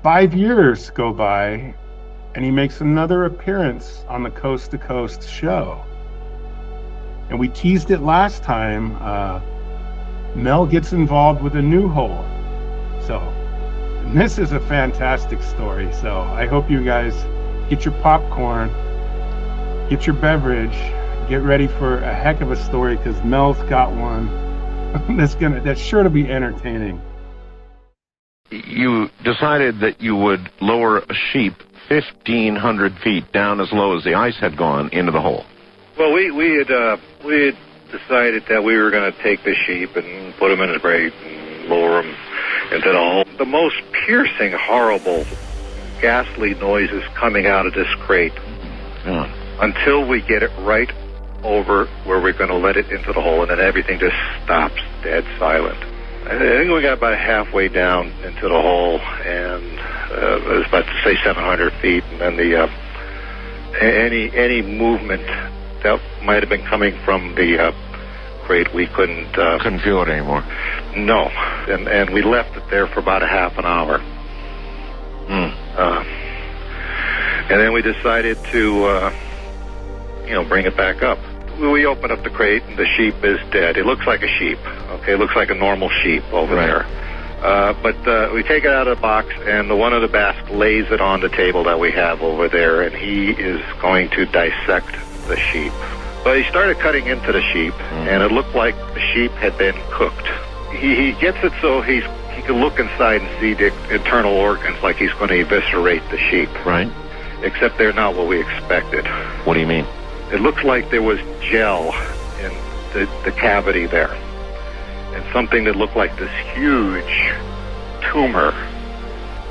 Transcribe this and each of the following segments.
5 years go by, and he makes another appearance on the Coast to Coast show. And we teased it last time. Mel gets involved with a new hole. So this is a fantastic story. So I hope you guys get your popcorn, get your beverage, get ready for a heck of a story, because Mel's got one that's sure to be entertaining. You decided that you would lower a sheep 1,500 feet down as low as the ice had gone into the hole. Well, we had decided that we were going to take the sheep and put them in a crate and lower them into the hole. The most piercing, horrible, ghastly noises coming out of this crate until we get it right over where we're going to let it into the hole, and then everything just stops dead silent. I think we got about halfway down into the hole, and it was about, say, 700 feet, and then the any movement that might have been coming from the crate, we couldn't feel it anymore. No, and we left it there for about a half an hour. And then we decided to bring it back up. We open up the crate, and the sheep is dead. It looks like a sheep. Okay, it looks like a normal sheep over there. But we take it out of the box, and one of the Basque lays it on the table that we have over there, and he is going to dissect the sheep. But he started cutting into the sheep, and it looked like the sheep had been cooked. He gets it so he can look inside and see the internal organs, like he's going to eviscerate the sheep. Right. Except they're not what we expected. What do you mean? It looks like there was gel in the cavity there, and something that looked like this huge tumor.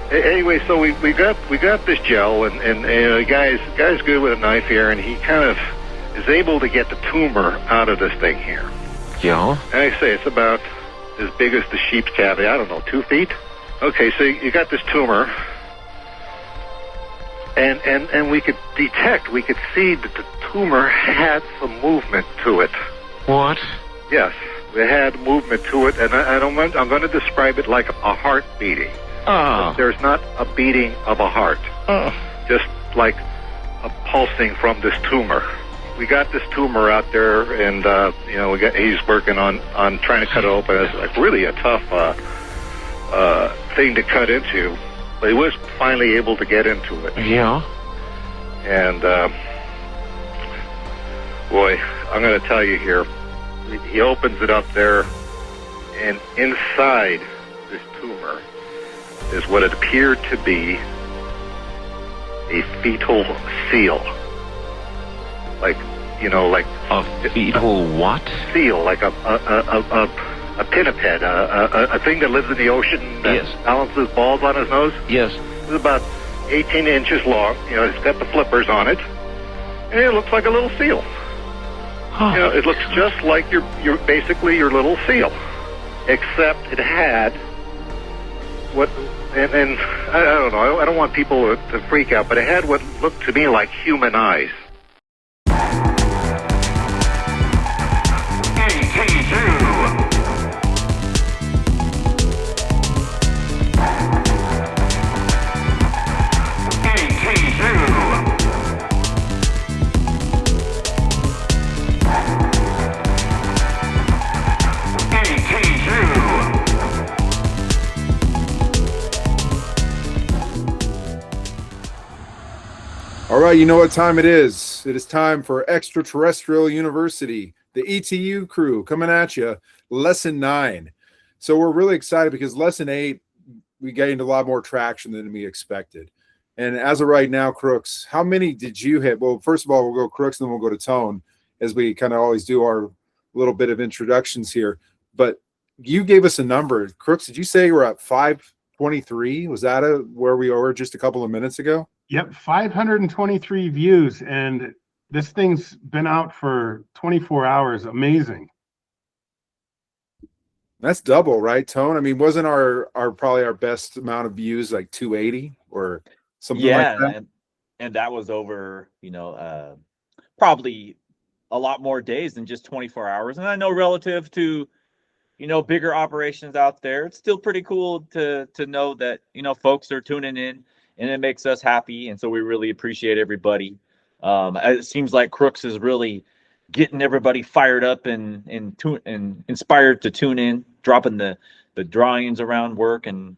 Anyway, so we got this gel, and the guy's good with a knife here, and he kind of is able to get the tumor out of this thing here. Yeah. And I say it's about as big as the sheep's cavity. I don't know, 2 feet. Okay, so you got this tumor. And we could see that the tumor had some movement to it. What? Yes, it had movement to it, and I'm going to describe it like a heart beating. Oh. There's not a beating of a heart, just like a pulsing from this tumor. We got this tumor out there, and he's working on trying to cut it open. It's like really a tough thing to cut into. But he was finally able to get into it. Yeah. And, boy, I'm going to tell you here, he opens it up there, and inside this tumor is what it appeared to be a fetal seal. Like a fetal what? Seal, like a pinniped, a thing that lives in the ocean that balances balls on his nose. Yes. It's about 18 inches long. It's got the flippers on it, and it looks like a little seal. Huh. It looks just like your basically your little seal, except it had what, and I don't know. I don't want people to freak out, but it had what looked to me like human eyes. All right, you know what time it is. It is time for Extraterrestrial University, the ETU crew coming at you, lesson 9. So we're really excited because lesson 8, we gained a lot more traction than we expected. And as of right now, Crooks, how many did you hit? Well, first of all, we'll go Crooks, and then we'll go to Tone, as we kind of always do our little bit of introductions here. But you gave us a number. Crooks, did you say we're at 523? Was that where we were just a couple of minutes ago? Yep, 523 views, and this thing's been out for 24 hours. Amazing. That's double, right, Tone? I mean, wasn't our probably our best amount of views like 280 or something like that? And that was over, probably a lot more days than just 24 hours. And I know relative to bigger operations out there, it's still pretty cool to know that, folks are tuning in, and it makes us happy. And so we really appreciate everybody. It seems like Crooks is really getting everybody fired up and inspired to tune in, dropping the drawings around work and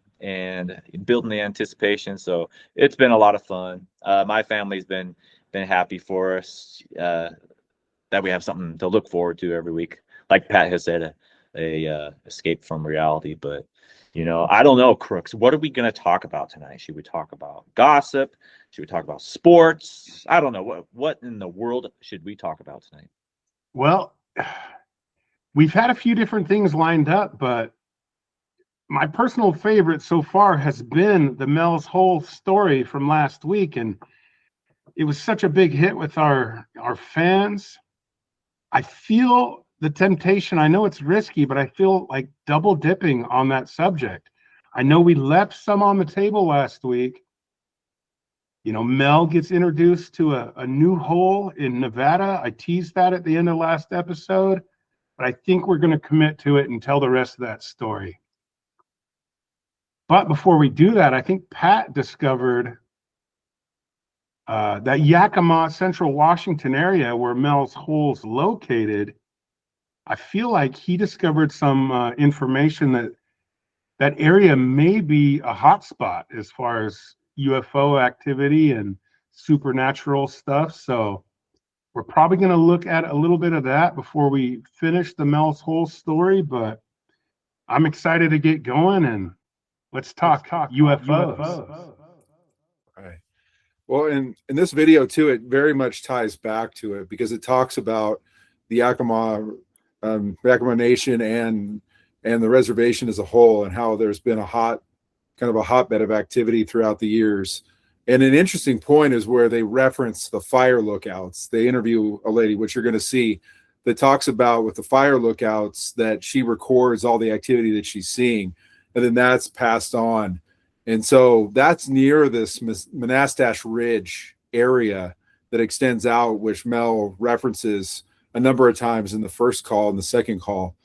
building the anticipation. So it's been a lot of fun. My family's been happy for us, that we have something to look forward to every week. Like Pat has said, a escape from reality. But I don't know, Crooks, what are we going to talk about tonight? Should we talk about gossip? Should we talk about sports? I don't know. What in the world should we talk about tonight? Well, we've had a few different things lined up, but my personal favorite so far has been the Mel's Hole story from last week, and it was such a big hit with our fans. I feel the temptation. I know it's risky, but I feel like double dipping on that subject. I know we left some on the table last week. Mel gets introduced to a new hole in Nevada. I teased that at the end of last episode, but I think we're going to commit to it and tell the rest of that story. But before we do that, I think Pat discovered that Yakima, Central Washington area where Mel's Hole's located. I feel like he discovered some information that area may be a hotspot as far as UFO activity and supernatural stuff. So we're probably going to look at a little bit of that before we finish the Mel's Hole story. But I'm excited to get going, and let's talk UFOs. All right. Well, in this video too, it very much ties back to it because it talks about the Yakima Nation and the reservation as a whole, and how there's been a hotbed of activity throughout the years. And an interesting point is where they reference the fire lookouts. They interview a lady, which you're going to see, that talks about with the fire lookouts that she records all the activity that she's seeing, and then that's passed on. And so that's near this Monastash Ridge area that extends out, which Mel references a number of times in the first call and the second call.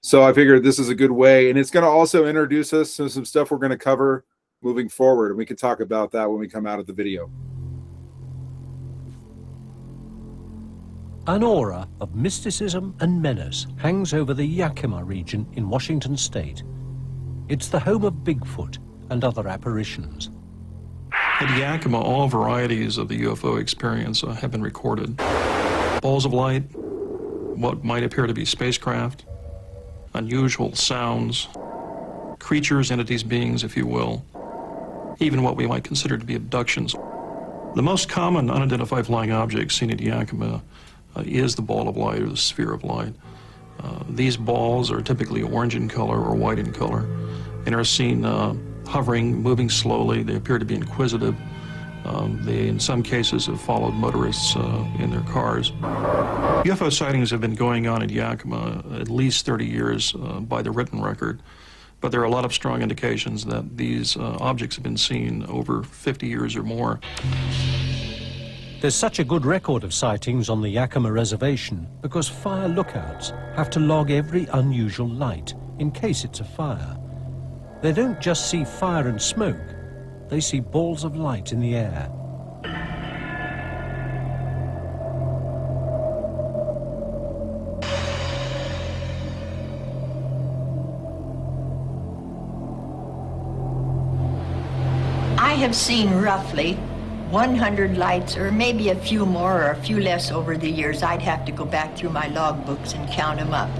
So I figured this is a good way, and it's going to also introduce us to some stuff we're going to cover moving forward, and we can talk about that when we come out of the video. An aura of mysticism and menace hangs over the Yakima region in Washington state. It's the home of Bigfoot and other apparitions. At Yakima, all varieties of the UFO experience have been recorded. Balls of light, what might appear to be spacecraft, unusual sounds, creatures, entities, beings, if you will, even what we might consider to be abductions. The most common unidentified flying object seen at Yakima is the ball of light or the sphere of light. These balls are typically orange in color or white in color and are seen hovering, moving slowly. They appear to be inquisitive. They, in some cases, have followed motorists in their cars. UFO sightings have been going on at Yakima at least 30 years by the written record, but there are a lot of strong indications that these objects have been seen over 50 years or more. There's such a good record of sightings on the Yakima reservation because fire lookouts have to log every unusual light in case it's a fire. They don't just see fire and smoke, they see balls of light in the air. I have seen roughly 100 lights, or maybe a few more or a few less over the years. I'd have to go back through my logbooks and count them up.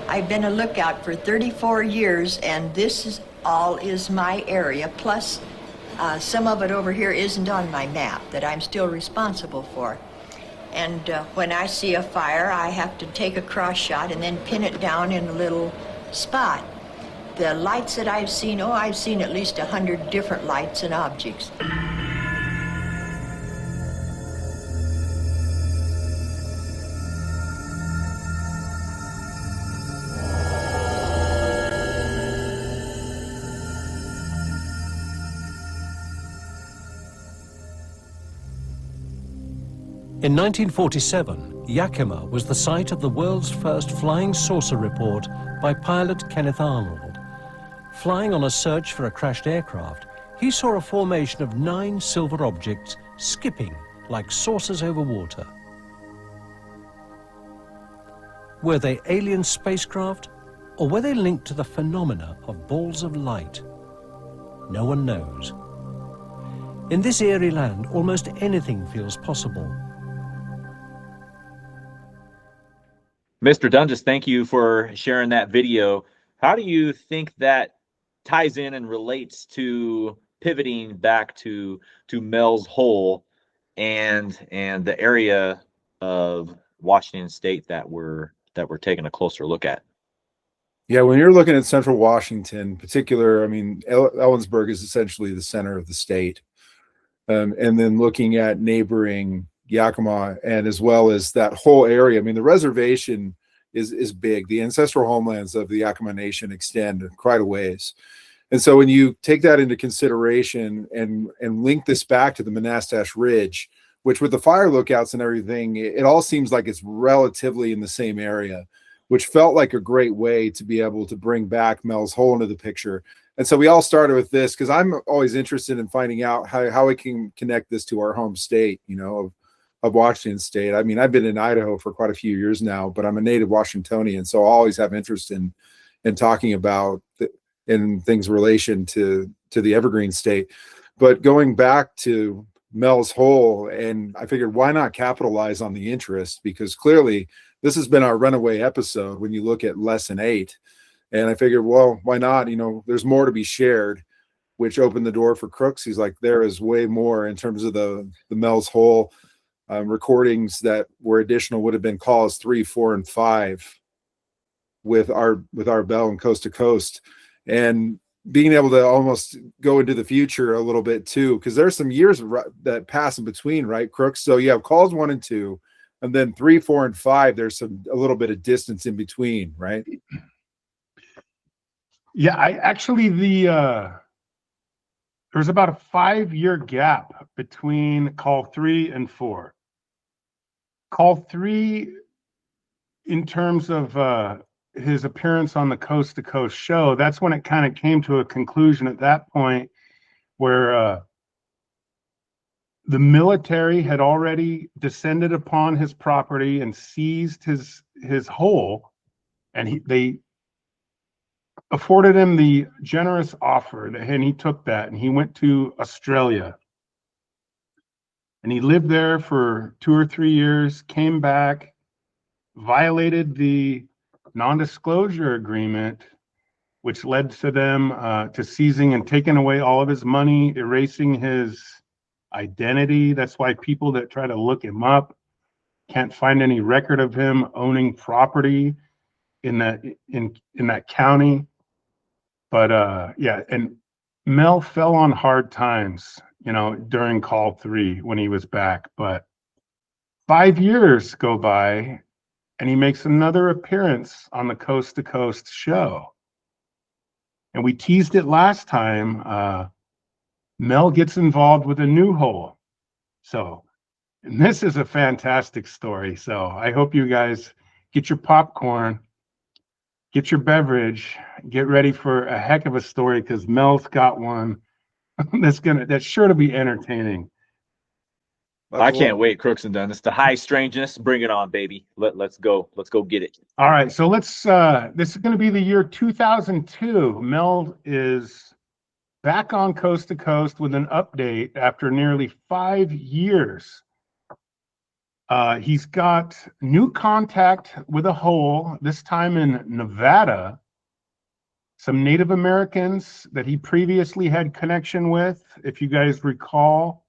I've been a lookout for 34 years, and this all is my area, plus some of it over here isn't on my map that I'm still responsible for. And when I see a fire, I have to take a cross shot and then pin it down in a little spot. The lights that I've seen, I've seen at least 100 different lights and objects. In 1947, Yakima was the site of the world's first flying saucer report by pilot Kenneth Arnold. Flying on a search for a crashed aircraft, he saw a formation of 9 silver objects skipping like saucers over water. Were they alien spacecraft, or were they linked to the phenomena of balls of light? No one knows. In this eerie land, almost anything feels possible. Mr. Dundas, thank you for sharing that video. How do you think that ties in and relates to pivoting back to Mel's Hole and the area of Washington State that we're taking a closer look at? Yeah, when you're looking at central Washington in particular, I mean, Ellensburg is essentially the center of the state. And then looking at neighboring Yakima and as well as that whole area, I mean, the reservation is big. The ancestral homelands of the Yakima Nation extend quite a ways. And so when you take that into consideration and link this back to the Monastash Ridge, which with the fire lookouts and everything, it all seems like it's relatively in the same area, which felt like a great way to be able to bring back Mel's Hole into the picture. And so we all started with this because I'm always interested in finding out how we can connect this to our home state, you know, of Washington State. I mean, I've been in Idaho for quite a few years now, but I'm a native Washingtonian, so I always have interest in talking about in things relation to the Evergreen State. But going back to Mel's Hole, and I figured why not capitalize on the interest, because clearly this has been our runaway episode when you look at lesson 8. And I figured, well, why not? You know, there's more to be shared, which opened the door for Crooks. He's like, there is way more in terms of the Mel's Hole recordings that were additional would have been calls 3, 4, and 5 with our bell and coast to coast, and being able to almost go into the future a little bit too, because there's some years that pass in between, right, Crooks? So you have calls 1 and 2, and then 3, 4, and 5. There's a little bit of distance in between, right? Yeah, I actually there's about a 5-year gap between call 3 and 4. Call 3, in terms of his appearance on the Coast to Coast show, that's when it kind of came to a conclusion at that point where the military had already descended upon his property and seized his hole, and they afforded him the generous offer, and he took that, and he went to Australia. And he lived there for 2 or 3 years, came back, violated the non-disclosure agreement, which led to them to seizing and taking away all of his money, erasing his identity. That's why people that try to look him up can't find any record of him owning property in that county. But yeah, and Mel fell on hard times, you know, during call 3 when he was back. But 5 years go by, and he makes another appearance on the Coast to Coast show. And we teased it last time. Mel gets involved with a new hole. So, and this is a fantastic story. So I hope you guys get your popcorn, get your beverage, get ready for a heck of a story, because Mel's got one that's sure to be entertaining. I can't wait, Crooks and Dundas. The high strangeness, bring it on, baby. Let's go get it. All right, so let's this is going to be the year 2002. Mel is back on Coast to Coast with an update after nearly 5 years. He's got new contact with a hole, this time in Nevada. Some Native Americans that he previously had connection with, if you guys recall,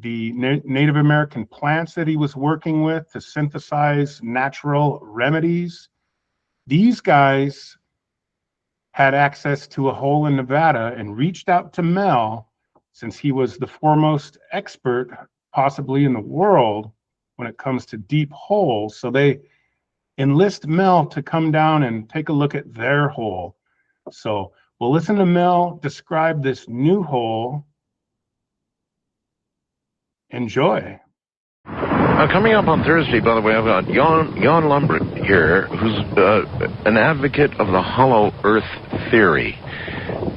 the Native American plants that he was working with to synthesize natural remedies. These guys had access to a hole in Nevada and reached out to Mel, since he was the foremost expert possibly in the world when it comes to deep holes. So they enlist Mel to come down and take a look at their hole. So we'll listen to Mel describe this new hole. Enjoy. Coming up on Thursday, by the way, I've got Jan Lambert here, who's an advocate of the hollow earth theory.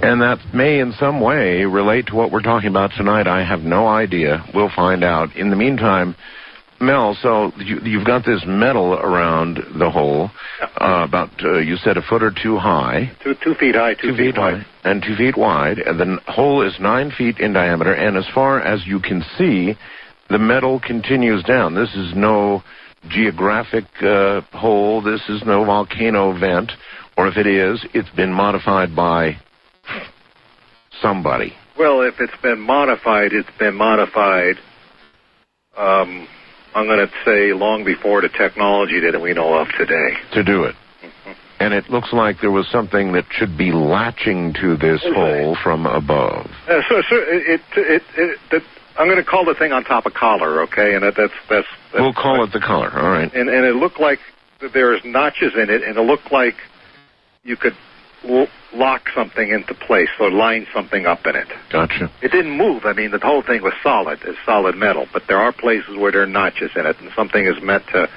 And that may in some way relate to what we're talking about tonight. I have no idea. We'll find out. In the meantime, Mel, so you've got this metal around the hole, about, you said, a foot or two high. 2 feet high, 2 feet wide. High, and 2 feet wide. And the hole is 9 feet in diameter. And as far as you can see, the metal continues down. This is no geographic hole. This is no volcano vent. Or if it is, it's been modified by somebody. Well, if it's been modified, I'm going to say long before the technology that we know of today. To do it. And it looks like there was something that should be latching to this hole from above. I'm going to call the thing on top of collar, okay? And that's we'll call it the collar, all right. And it looked like there's notches in it, and it looked like you could lock something into place or line something up in it. Gotcha. It didn't move. I mean, the whole thing was solid. It's solid metal. But there are places where there are notches in it, and something is meant to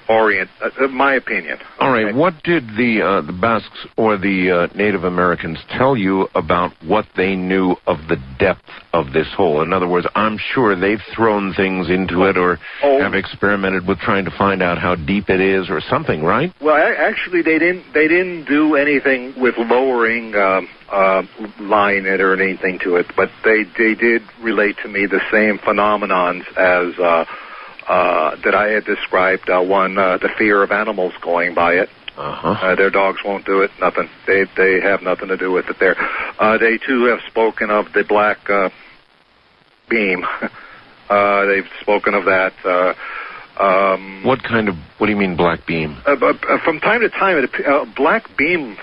orient, my opinion. All right. What did the Basques or the Native Americans tell you about what they knew of the depth of this hole? In other words, I'm sure they've thrown things into it or have experimented with trying to find out how deep it is or something, right? Well, actually, they didn't do anything with lowering line it or anything to it, but they did relate to me the same phenomenons as that I had described. One, the fear of animals going by it. Their dogs won't do it. Nothing. They have nothing to do with it there. They too have spoken of the black beam. They've spoken of that. What do you mean black beam? From time to time, black beam.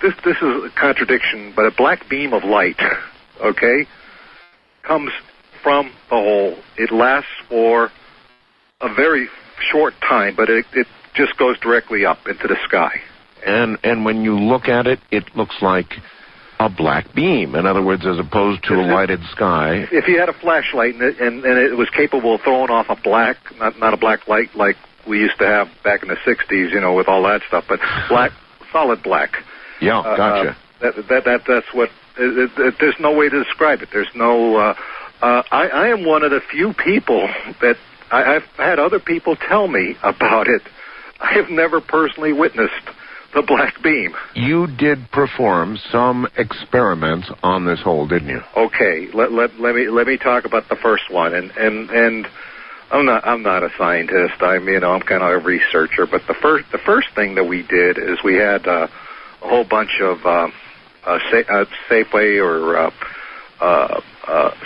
This is a contradiction, but a black beam of light, okay, comes from the hole. It lasts for a very short time, but it just goes directly up into the sky. And when you look at it, it looks like a black beam. In other words, as opposed to a lighted sky. If you had a flashlight and it was capable of throwing off a black, not a black light like we used to have back in the 60s, with all that stuff, but black, solid black. Yeah, gotcha. That's what. There's no way to describe it. There's no. I am one of the few people that I've had other people tell me about it. I have never personally witnessed the black beam. You did perform some experiments on this hole, didn't you? Okay, let me talk about the first one. And I'm not a scientist. I'm kind of a researcher. But the first thing that we did is we had a whole bunch of Safeway or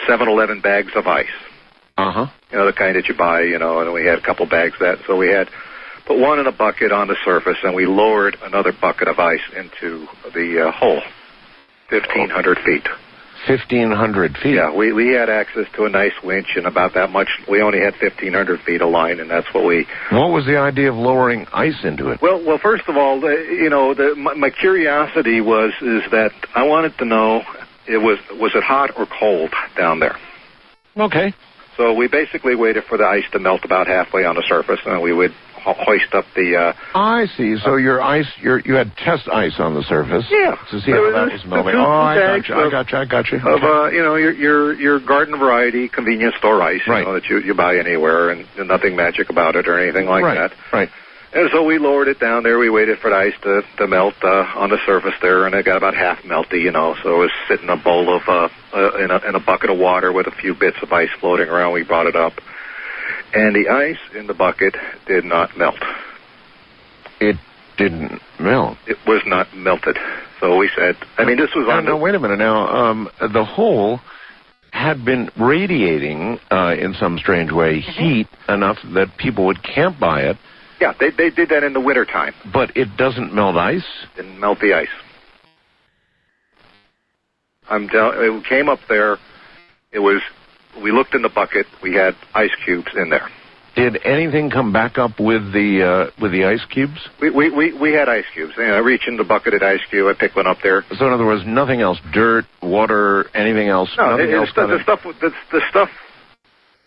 7-Eleven bags of ice. The kind that you buy, and we had a couple bags of that. So we had put one in a bucket on the surface, and we lowered another bucket of ice into the hole, 1,500 feet. 1,500 feet? Yeah, we had access to a nice winch and about that much. We only had 1,500 feet of line, and that's what we... What was the idea of lowering ice into it? Well, first of all, my curiosity is that I wanted to know, was it hot or cold down there? Okay. So we basically waited for the ice to melt about halfway on the surface, and we would hoist up the... I see. So your ice, you had test ice on the surface. Yeah. To see how that was melting. I got you. Of, your garden variety convenience store ice, that you buy anywhere, and nothing magic about it or anything like that. Right. And so we lowered it down there. We waited for the ice to melt on the surface there, and it got about half melty, So it was sitting in a bowl of in a bucket of water with a few bits of ice floating around. We brought it up, and the ice in the bucket did not melt. It didn't melt. It was not melted. So we said, this was on. No, wait a minute. Now, the hole had been radiating in some strange way heat enough that people would camp by it. Yeah, they did that in the wintertime. But it doesn't melt ice? Didn't melt the ice. It came up there. We looked in the bucket. We had ice cubes in there. Did anything come back up with the ice cubes? We had ice cubes. I reached in the bucket at ice cube. I picked one up there. So in other words, nothing else, dirt, water, anything else? No, nothing else the stuff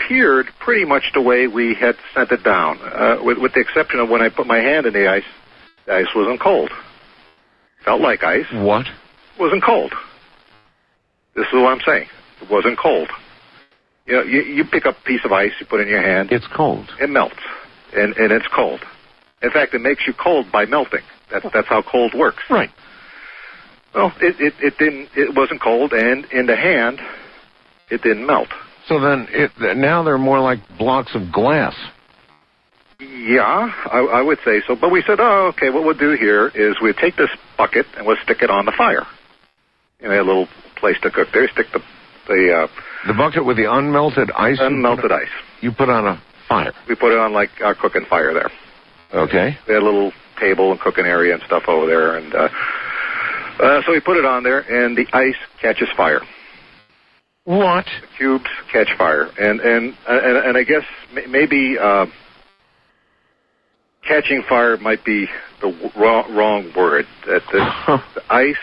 appeared pretty much the way we had sent it down, with the exception of when I put my hand in the ice wasn't cold. Felt like ice. What? Wasn't cold. This is what I'm saying. It wasn't cold. You know, you pick up a piece of ice, you put it in your hand. It's cold. It melts, and it's cold. In fact, it makes you cold by melting. That's how cold works. Right. Well, it didn't. It wasn't cold, and in the hand, it didn't melt. So then, now they're more like blocks of glass. Yeah, I would say so. But we said, oh, okay, what we'll do here is we'll take this bucket and we'll stick it on the fire. You know, a little place to cook there. Stick the bucket with the unmelted ice? Unmelted ice. You put on a fire? We put it on, like, our cooking fire there. Okay. We had a little table and cooking area and stuff over there. And so we put it on there, and the ice catches fire. What? The cubes catch fire. And I guess maybe catching fire might be the wrong word. That the ice,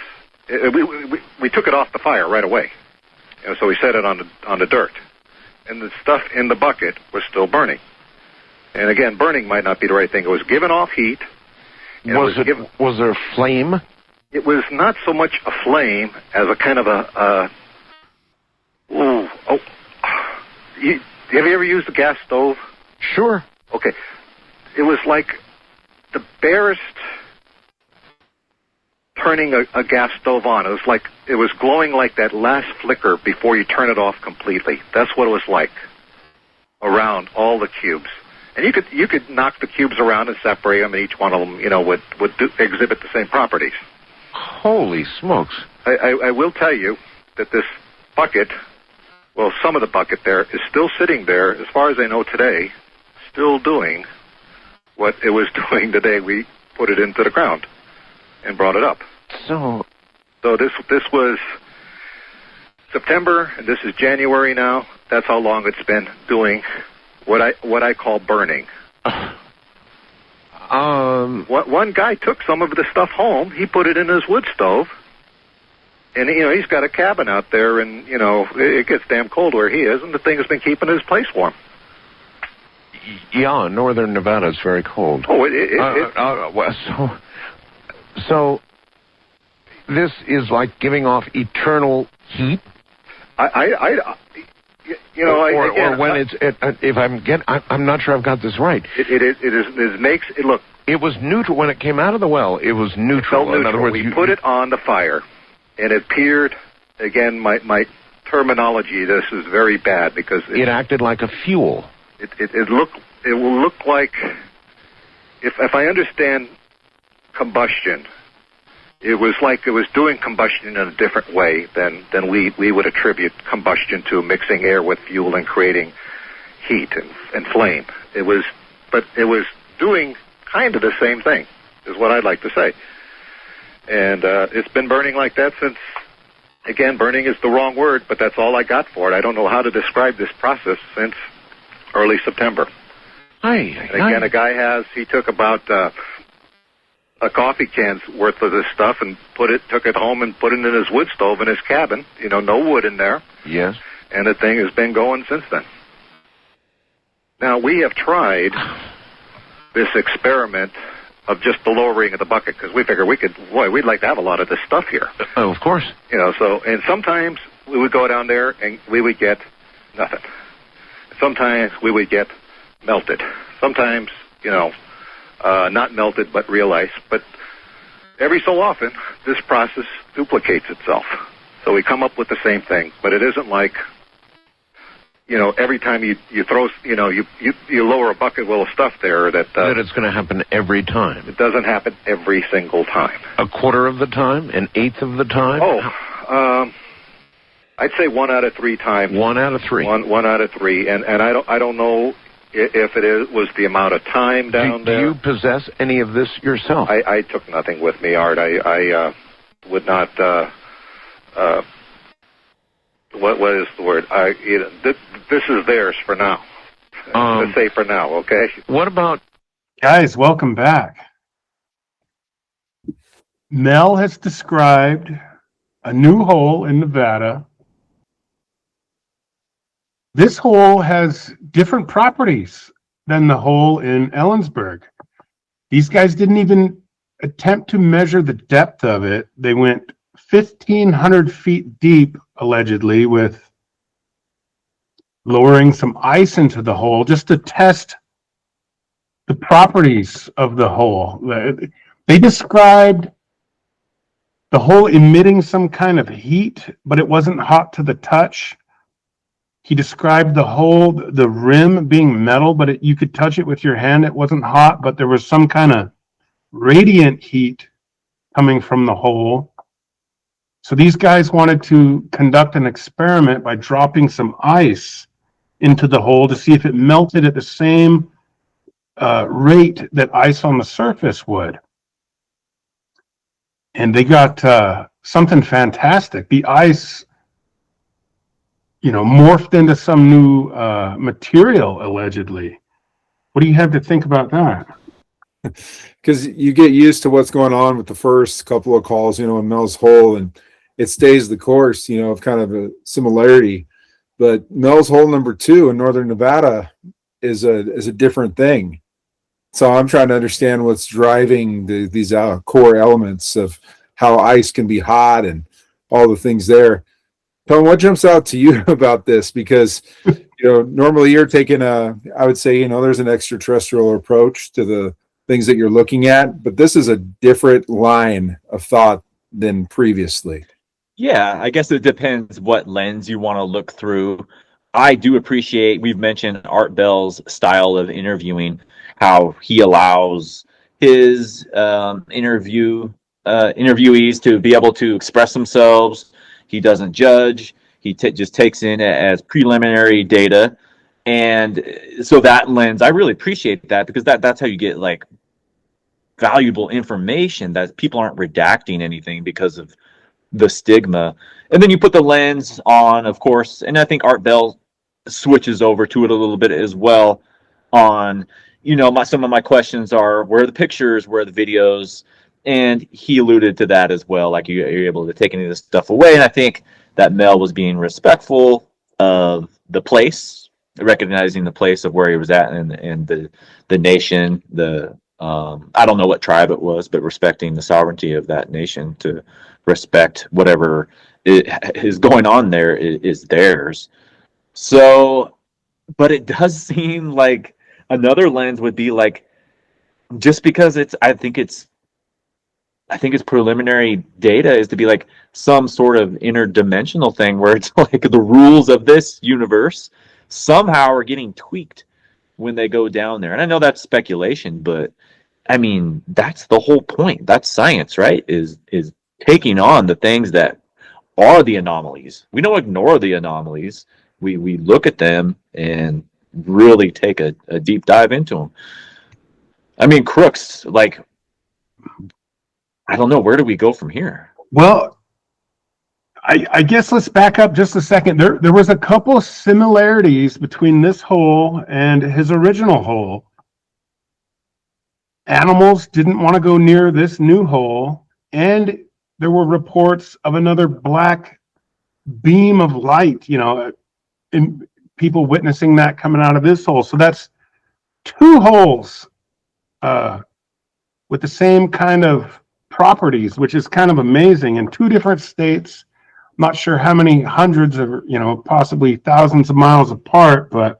we took it off the fire right away. You know, so we set it on the dirt. And the stuff in the bucket was still burning. And again, burning might not be the right thing. It was giving off heat. Was there flame? It was not so much a flame as a kind of have you ever used a gas stove? Sure. Okay. It was like the barest turning a gas stove on. It was glowing like that last flicker before you turn it off completely. That's what it was like around all the cubes. And you could knock the cubes around and separate them, and each one of them, you know, would exhibit the same properties. Holy smokes! I will tell you that this bucket, well, some of the bucket there is still sitting there, as far as I know today, still doing what it was doing the day we put it into the ground and brought it up. So this was September, and this is January now. That's how long it's been doing what I call burning. One guy took some of the stuff home. He put it in his wood stove, and you know he's got a cabin out there, and you know it gets damn cold where he is, and the thing has been keeping his place warm. Yeah, northern Nevada is very cold. Oh, so this is like giving off eternal heat. I'm not sure I've got this right. It makes it look. It was neutral when it came out of the well. It was neutral. In other words, we put it on the fire, and it appeared. Again, my terminology. This is very bad because it acted like a fuel. It will look like if I understand combustion. It was like it was doing combustion in a different way than we would attribute combustion to, mixing air with fuel and creating heat and flame. It was doing kind of the same thing, is what I'd like to say. And it's been burning like that since, again, burning is the wrong word, but that's all I got for it. I don't know how to describe this process since early September. And again, he took about a coffee can's worth of this stuff and took it home and put it in his wood stove in his cabin. You know, no wood in there. Yes. And the thing has been going since then. Now, we have tried this experiment of just the lowering of the bucket because we figure we'd like to have a lot of this stuff here. Oh, of course. You know, and sometimes we would go down there and we would get nothing. Sometimes we would get melted. Sometimes, you know, not melted, but real ice. But every so often, this process duplicates itself. So we come up with the same thing. But it isn't like, you know, every time you throw, you know, you lower a bucket full of stuff there that it's going to happen every time. It doesn't happen every single time. A quarter of the time? An eighth of the time? I'd say 1 out of 3 times. 1 out of 3. One out of 3, and I don't know if it was the amount of time down there. Do you possess any of this yourself? I took nothing with me, Art. I would not. What is the word? This is theirs for now. Let's say for now, okay? What about... Guys, welcome back. Mel has described a new hole in Nevada This hole has different properties than the hole in Ellensburg. These guys didn't even attempt to measure the depth of it. They went 1,500 feet deep, allegedly, with lowering some ice into the hole just to test the properties of the hole. They described the hole emitting some kind of heat, but it wasn't hot to the touch. He described the hole, the rim being metal, but you could touch it with your hand. It wasn't hot, but there was some kind of radiant heat coming from the hole. So these guys wanted to conduct an experiment by dropping some ice into the hole to see if it melted at the same rate that ice on the surface would. And they got something fantastic. The ice, morphed into some new material, allegedly. What do you have to think about that? Because you get used to what's going on with the first couple of calls, in Mel's hole, and it stays the course, of kind of a similarity. But Mel's hole number 2 in northern Nevada is a different thing. So I'm trying to understand what's driving these core elements of how ice can be hot and all the things there. Tom, what jumps out to you about this? Because, normally you're taking I would say, there's an extraterrestrial approach to the things that you're looking at, but this is a different line of thought than previously. Yeah, I guess it depends what lens you want to look through. I do appreciate, we've mentioned Art Bell's style of interviewing, how he allows his interviewees to be able to express themselves. He doesn't judge. He just takes in as preliminary data. And so that lens, I really appreciate that, because that's how you get like valuable information, that people aren't redacting anything because of the stigma. And then you put the lens on, of course, and I think Art Bell switches over to it a little bit as well on, some of my questions are, where are the pictures, where are the videos? And he alluded to that as well, like you're able to take any of this stuff away. And I think that Mel was being respectful of the place, recognizing the place of where he was at, and the nation, I don't know what tribe it was, but respecting the sovereignty of that nation to respect whatever is going on there is theirs. So, but it does seem like another lens would be like, just because I think it's preliminary data is to be like some sort of interdimensional thing where it's like the rules of this universe somehow are getting tweaked when they go down there. And I know that's speculation, but I mean, that's the whole point. That's science, right? Is taking on the things that are the anomalies. We don't ignore the anomalies. We look at them and really take a deep dive into them. I mean, Crooks, like, I don't know, where do we go from here? Well, I guess let's back up just a second. There was a couple of similarities between this hole and his original hole. Animals didn't want to go near this new hole, and there were reports of another black beam of light, and people witnessing that coming out of this hole. So that's 2 holes with the same kind of properties, which is kind of amazing, in 2 different states. I'm not sure how many hundreds of, possibly thousands of miles apart, but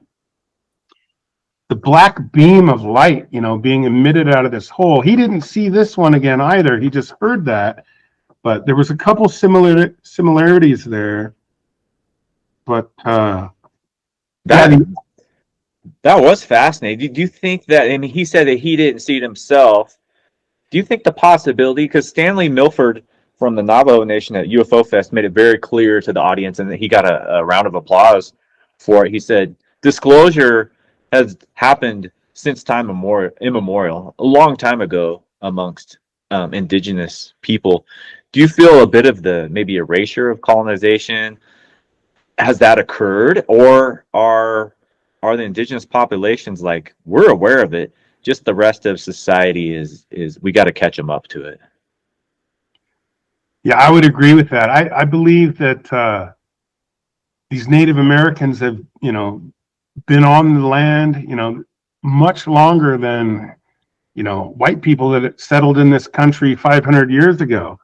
the black beam of light, being emitted out of this hole. He didn't see this one again either. He just heard that, but there was a couple similarities there. But that was fascinating. Do you think that, and he said that he didn't see it himself, do you think the possibility, because Stanley Milford from the Navajo Nation at UFO Fest made it very clear to the audience, and he got a round of applause for it. He said, disclosure has happened since time immemorial, a long time ago amongst indigenous people. Do you feel a bit of the maybe erasure of colonization? Has that occurred, or are the indigenous populations like, we're aware of it, just the rest of society is we got to catch them up to it? Yeah, I would agree with that. I believe that these Native Americans have, been on the land, much longer than, white people that settled in this country 500 years ago.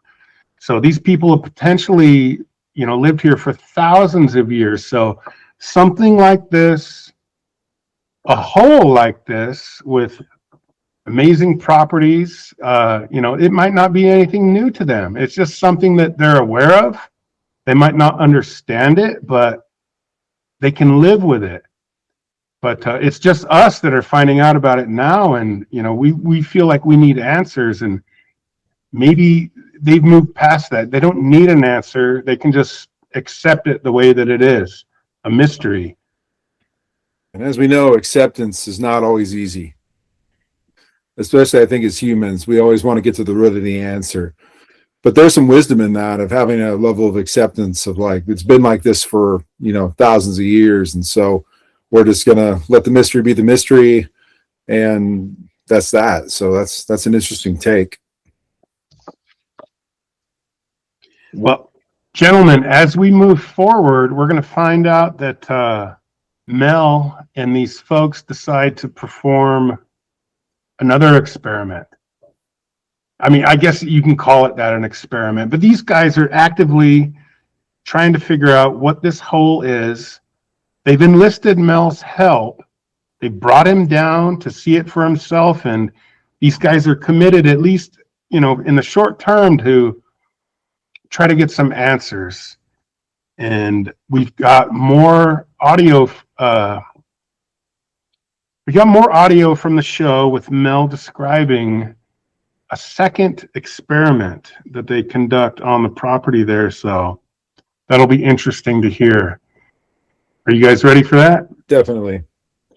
So these people have potentially, lived here for thousands of years. So something like this, a hole like this with amazing properties, it might not be anything new to them. It's just something that they're aware of. They might not understand it, but they can live with it. But it's just us that are finding out about it now, and we feel like we need answers, and maybe they've moved past that. They don't need an answer. They can just accept it the way that it is, a mystery. And as we know, acceptance is not always easy. Especially, I think, as humans, we always want to get to the root of the answer. But there's some wisdom in that, of having a level of acceptance of, like, it's been like this for, thousands of years. And so we're just going to let the mystery be the mystery. And that's that. So that's an interesting take. Well, gentlemen, as we move forward, we're going to find out that Mel and these folks decide to perform another experiment. I mean, I guess you can call it that, an experiment, but these guys are actively trying to figure out what this hole is. They've enlisted Mel's help. They brought him down to see it for himself, and these guys are committed, at least, in the short term, to try to get some answers. And we've got more audio. We got more audio from the show with Mel describing a second experiment that they conduct on the property there. So that'll be interesting to hear. Are you guys ready for that? Definitely.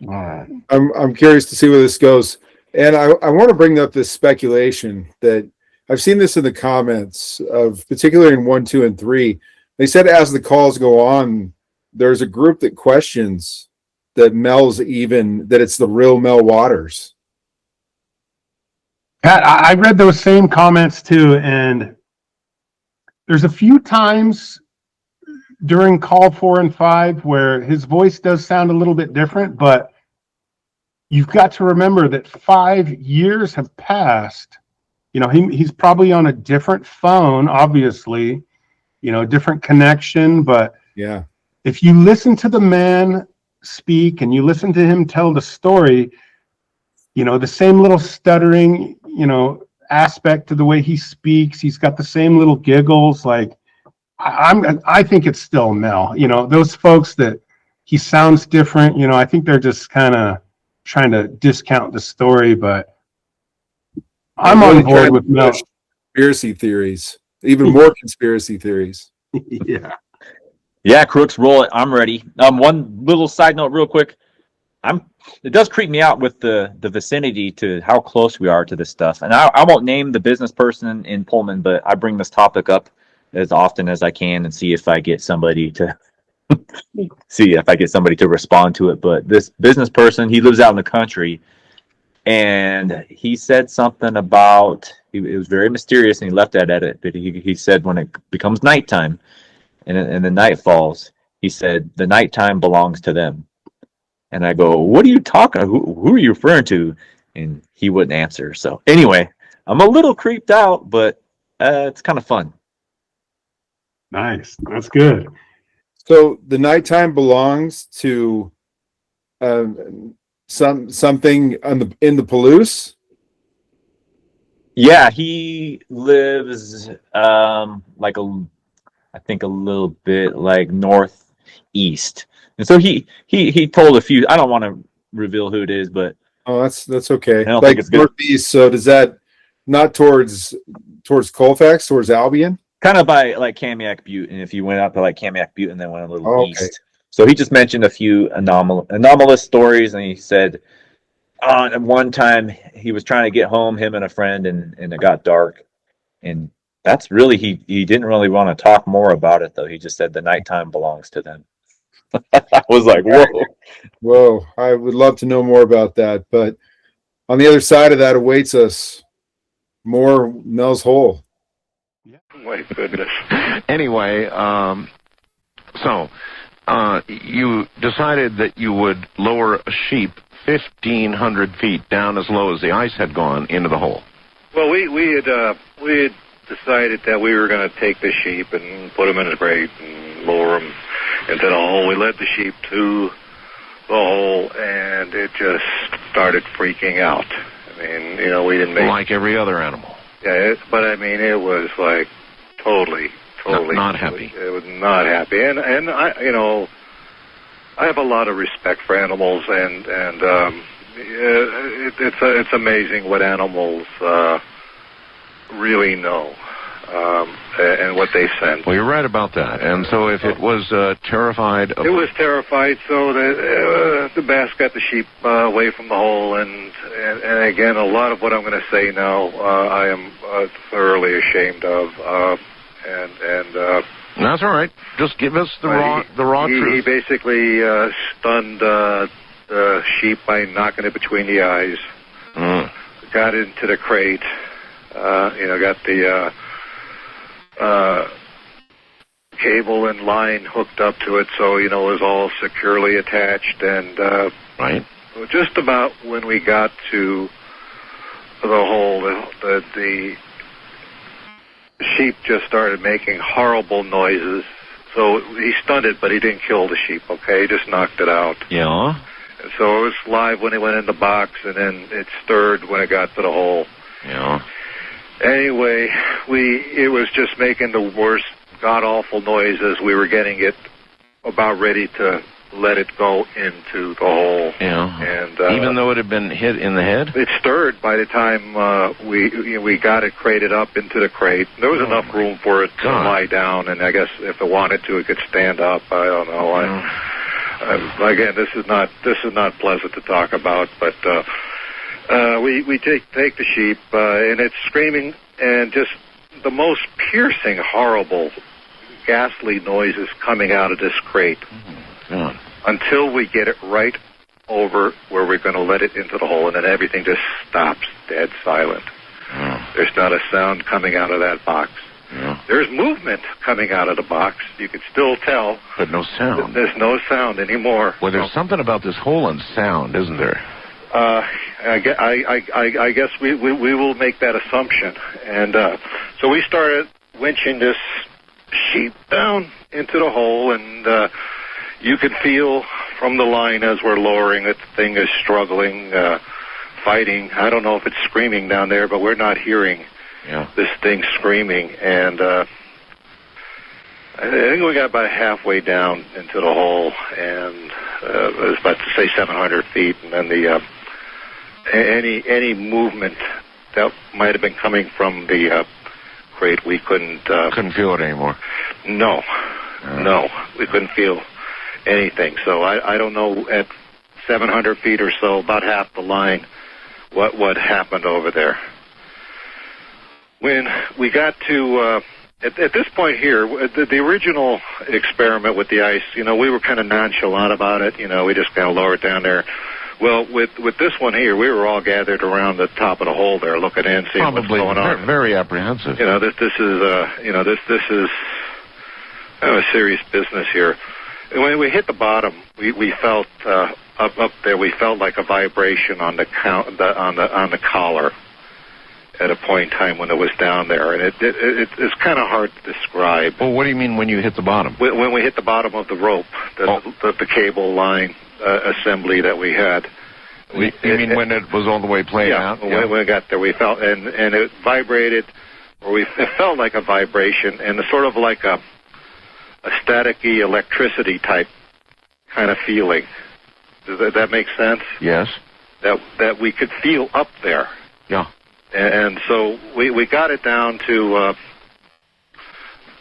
All right. I'm curious to see where this goes. And I want to bring up this speculation that I've seen this in the comments of, particularly in 1, 2, and 3. They said as the calls go on, there's a group that questions that that it's the real Mel Waters. Pat, I read those same comments too, and there's a few times during call 4 and 5 where his voice does sound a little bit different, but you've got to remember that 5 years have passed. He's probably on a different phone, obviously, different connection, but yeah, if you listen to the man speak and you listen to him tell the story, the same little stuttering, aspect to the way he speaks. He's got the same little giggles. Like, I think it's still Mel. Those folks that he sounds different, I think they're just kind of trying to discount the story, but I'm on board with Mel. Conspiracy theories, even more conspiracy theories. Yeah, Crooks, roll it. I'm ready. One little side note, real quick. It does creep me out with the vicinity to how close we are to this stuff. And I won't name the business person in Pullman, but I bring this topic up as often as I can and see if I get somebody to respond to it. But this business person, he lives out in the country, and he said something about, it was very mysterious, and he left that at it. But he said when it becomes nighttime and the night falls, he said the nighttime belongs to them. And I go, what are you talking? Who are you referring to? And he wouldn't answer. So anyway, I'm a little creeped out, but it's kind of fun. Nice. That's good. So the nighttime belongs to something in the Palouse? Yeah, he lives I think a little bit like northeast. And so he told a few, I don't want to reveal who it is, but that's okay. I don't like think it's good. Northeast, so does that not towards Colfax, towards Albion? Kind of by like Kamiak Butte, and if you went out to like Kamiak Butte and then went a little east. So he just mentioned a few anomalous stories, and he said at one time he was trying to get home, him and a friend, and it got dark. And that's really, he didn't really want to talk more about it, though. He just said the nighttime belongs to them. I was like, whoa, I would love to know more about that. But on the other side of that awaits us more Mel's Hole. My goodness. Anyway, so you decided that you would lower a sheep 1,500 feet down as low as the ice had gone into the hole. Well, we had decided that we were going to take the sheep and put them in a crate and lower them into the hole. We led the sheep to the hole, and it just started freaking out. I mean, you know, we didn't make... Like every other animal. Yeah, but I mean, it was like totally not happy. It was not happy, and I, you know, I have a lot of respect for animals, and it's amazing what animals really know, and what they sense. Well, you're right about that. And so if it was terrified... It was terrified, so the Basque got the sheep away from the hole, and again, a lot of what I'm going to say now, I am thoroughly ashamed of, That's all right. Just give us the raw truth. He basically stunned the sheep by knocking it between the eyes. Got into the crate. Got the cable and line hooked up to it, so it was all securely attached. And right. Just about when we got to the hole, the sheep just started making horrible noises. So he stunned it, but he didn't kill the sheep, okay? He just knocked it out. Yeah. And so it was live when it went in the box, and then it stirred when it got to the hole. Yeah. Anyway, it was just making the worst god-awful noises. We were getting it about ready to let it go into the hole. Yeah. And even though it had been hit in the head? It stirred by the time we got it crated up into the crate. There was enough room for it to lie down, and I guess if it wanted to, it could stand up. I don't know. Again, this is not pleasant to talk about, but we take the sheep, and it's screaming, and just the most piercing, horrible, ghastly noises coming out of this crate. Until we get it right over where we're going to let it into the hole, and then everything just stops dead silent. There's not a sound coming out of that box. There's movement coming out of the box. You can still tell. But no sound. There's no sound anymore. Well, there's something about this hole and sound, isn't there? I guess we will make that assumption. And so we started winching this sheep down into the hole, and you could feel from the line as we're lowering it, the thing is struggling, fighting. I don't know if it's screaming down there, but we're not hearing this thing screaming. And I think we got about halfway down into the hole, and it was about to say 700 feet, and then the any movement that might have been coming from the crate, we couldn't feel it anymore. No, we couldn't feel anything. So I don't know, at 700 feet or so, about half the line, what happened over there. When we got to at this point here, the original experiment with the ice, we were kind of nonchalant about it. We just kind of lowered down there. Well, with this one here, we were all gathered around the top of the hole there, looking in, seeing what's going on. Very apprehensive. This is a serious business here. And when we hit the bottom, we felt up there. We felt like a vibration on the collar at a point in time when it was down there, and it's kind of hard to describe. Well, what do you mean when you hit the bottom? When we hit the bottom of the rope, the cable line assembly that we had. You mean when it was all the way played out? When we got there, we felt, and it vibrated, or it felt like a vibration, and sort of like a staticky electricity type kind of feeling. Does that make sense? Yes. That we could feel up there. Yeah. And so we got it down to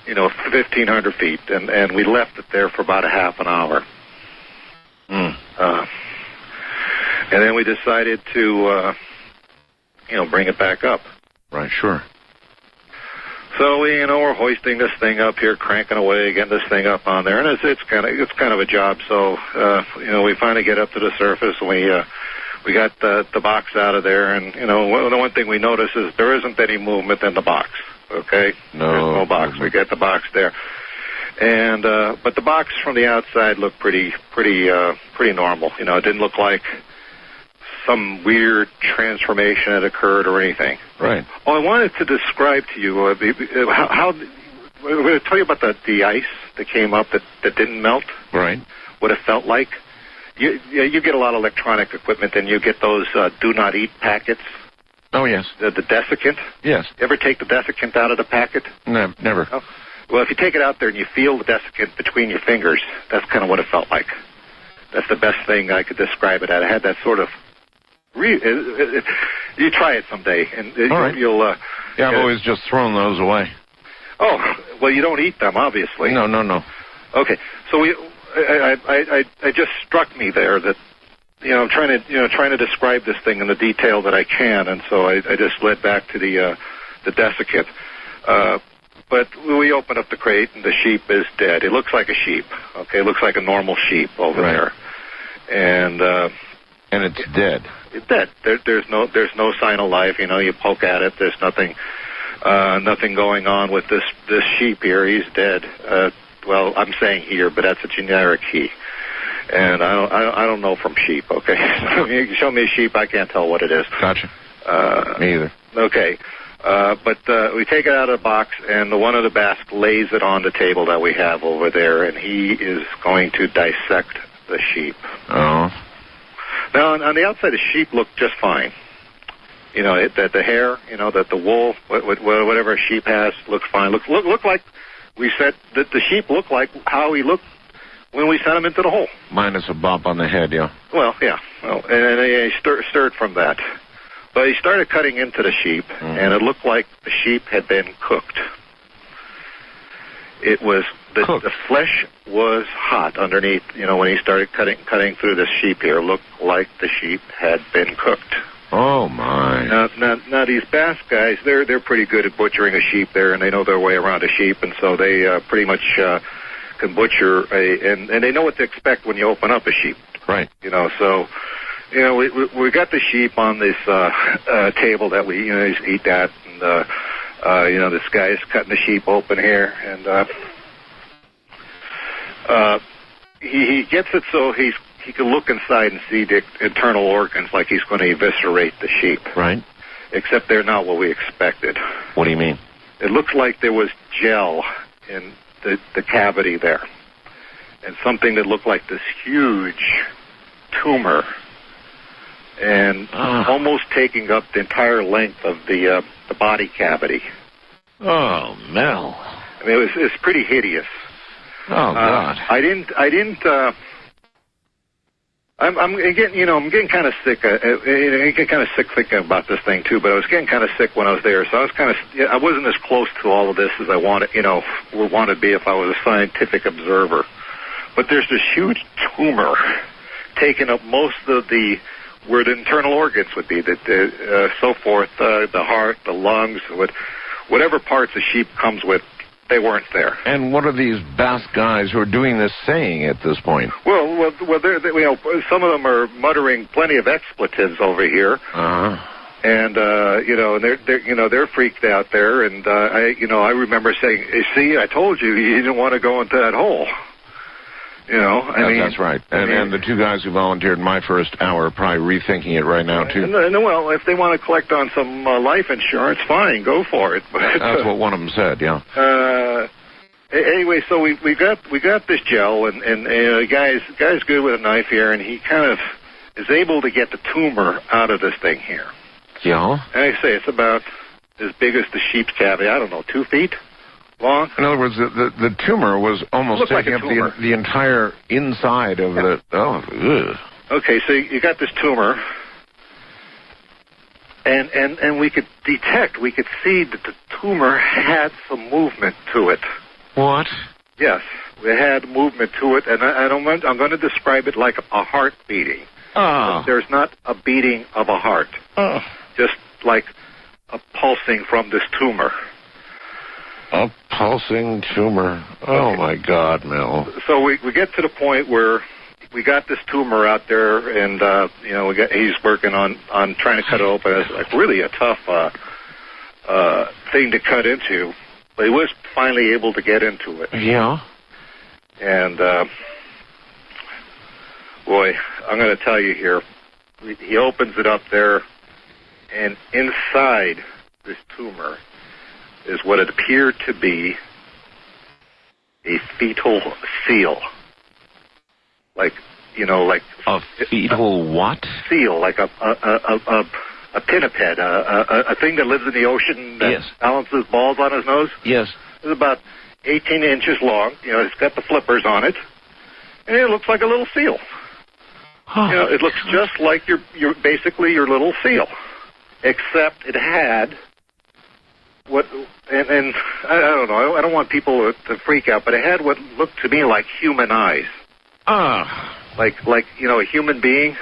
1,500 feet, and we left it there for about a half an hour. And then we decided to bring it back up. Right, sure. So we're hoisting this thing up here, cranking away, getting this thing up on there, and it's kind of a job. So we finally get up to the surface, and we got the box out of there, and the one thing we notice is there isn't any movement in the box. Okay, no, there's no box. We get the box there, And but the box from the outside looked pretty normal. You know, it didn't look like some weird transformation had occurred or anything. Right. Oh, I wanted to describe to you how we're going to tell you about the ice that came up that didn't melt. Right. What it felt like. You get a lot of electronic equipment, and you get those do not eat packets. Oh, yes. The desiccant. Yes. You ever take the desiccant out of the packet? No, never. Oh. Well, if you take it out there and you feel the desiccant between your fingers, that's kind of what it felt like. That's the best thing I could describe it at. I had that sort of... you try it someday, and you'll... Yeah, I've always just thrown those away. Oh, well, you don't eat them, obviously. No. Okay, so I just struck me there that, I'm trying to describe this thing in the detail that I can, and so I just led back to the desiccant. But we open up the crate, and the sheep is dead. It looks like a sheep. Okay, it looks like a normal sheep over there, and it's dead. It's dead. There's no sign of life. You poke at it. There's nothing going on with this sheep here. He's dead. Well, I'm saying here, but that's a generic he. And I don't know from sheep. Okay, you show me a sheep, I can't tell what it is. Gotcha. Me either. Okay. But we take it out of the box, and one of the Basque lays it on the table that we have over there, and he is going to dissect the sheep. Oh. Now, on the outside, the sheep looked just fine. That the hair, that the wool, whatever a sheep has, looks fine. Look like we said that the sheep looked like how he looked when we sent him into the hole. Minus a bump on the head, yeah. Well, yeah. Well, and he stirred from that. But he started cutting into the sheep, and it looked like the sheep had been cooked. It was the flesh was hot underneath. When he started cutting through the sheep here, it looked like the sheep had been cooked. Oh my! Now these Basque guys, they're pretty good at butchering a sheep there, and they know their way around a sheep, and so they pretty much can butcher and they know what to expect when you open up a sheep. Right. So. We got the sheep on this table that we eat at, and this guy is cutting the sheep open here, and he gets it so he can look inside and see the internal organs, like he's going to eviscerate the sheep. Right. Except they're not what we expected. What do you mean? It looks like there was gel in the cavity there, and something that looked like this huge tumor. And almost taking up the entire length of the body cavity. Oh, Mel! I mean, it's pretty hideous. Oh God! I'm getting kind of sick. I get kind of sick thinking about this thing too. But I was getting kind of sick when I was there, so I wasn't as close to all of this as I would want to be if I was a scientific observer. But there's this huge tumor taking up most of where the internal organs would be, so forth, the heart, the lungs, whatever parts a sheep comes with, they weren't there. And what are these Basque guys who are doing this saying at this point? Well, some of them are muttering plenty of expletives over here. Uh-huh. And they're freaked out there. And I remember saying, "See, I told you didn't want to go into that hole." That's right. And the two guys who volunteered in my first hour are probably rethinking it right now, too. Well, if they want to collect on some life insurance, fine, go for it. But, that's what one of them said, yeah. Anyway, so we got this gel, and guy's good with a knife here, and he kind of is able to get the tumor out of this thing here. Yeah? And I say it's about as big as the sheep's cavity, 2 feet long. In other words, the tumor was almost taking up the entire inside of the... Oh, ugh. Okay, so you got this tumor, and we could see that the tumor had some movement to it. What? Yes, it had movement to it, and I'm going to describe it like a heart beating. Oh. There's not a beating of a heart. Oh. Just like a pulsing from this tumor. A pulsing tumor. Oh, okay. My God, Mel. So we get to the point where we got this tumor out there, and he's working on trying to cut it open. It's like really a tough thing to cut into, but he was finally able to get into it. Yeah. And boy, I'm going to tell you here, he opens it up there, and inside this tumor is what it appeared to be a fetal seal. Like, you know, like a fetal what? Seal, like a pinniped, a thing that lives in the ocean that balances balls on his nose. Yes. It's about 18 inches long. You know, it's got the flippers on it, and it looks like a little seal. Oh, you know, it looks just like your basically your little seal, except it had what, and I don't know, I don't want people to freak out, but it had what looked to me like human eyes. Like you know, a human being.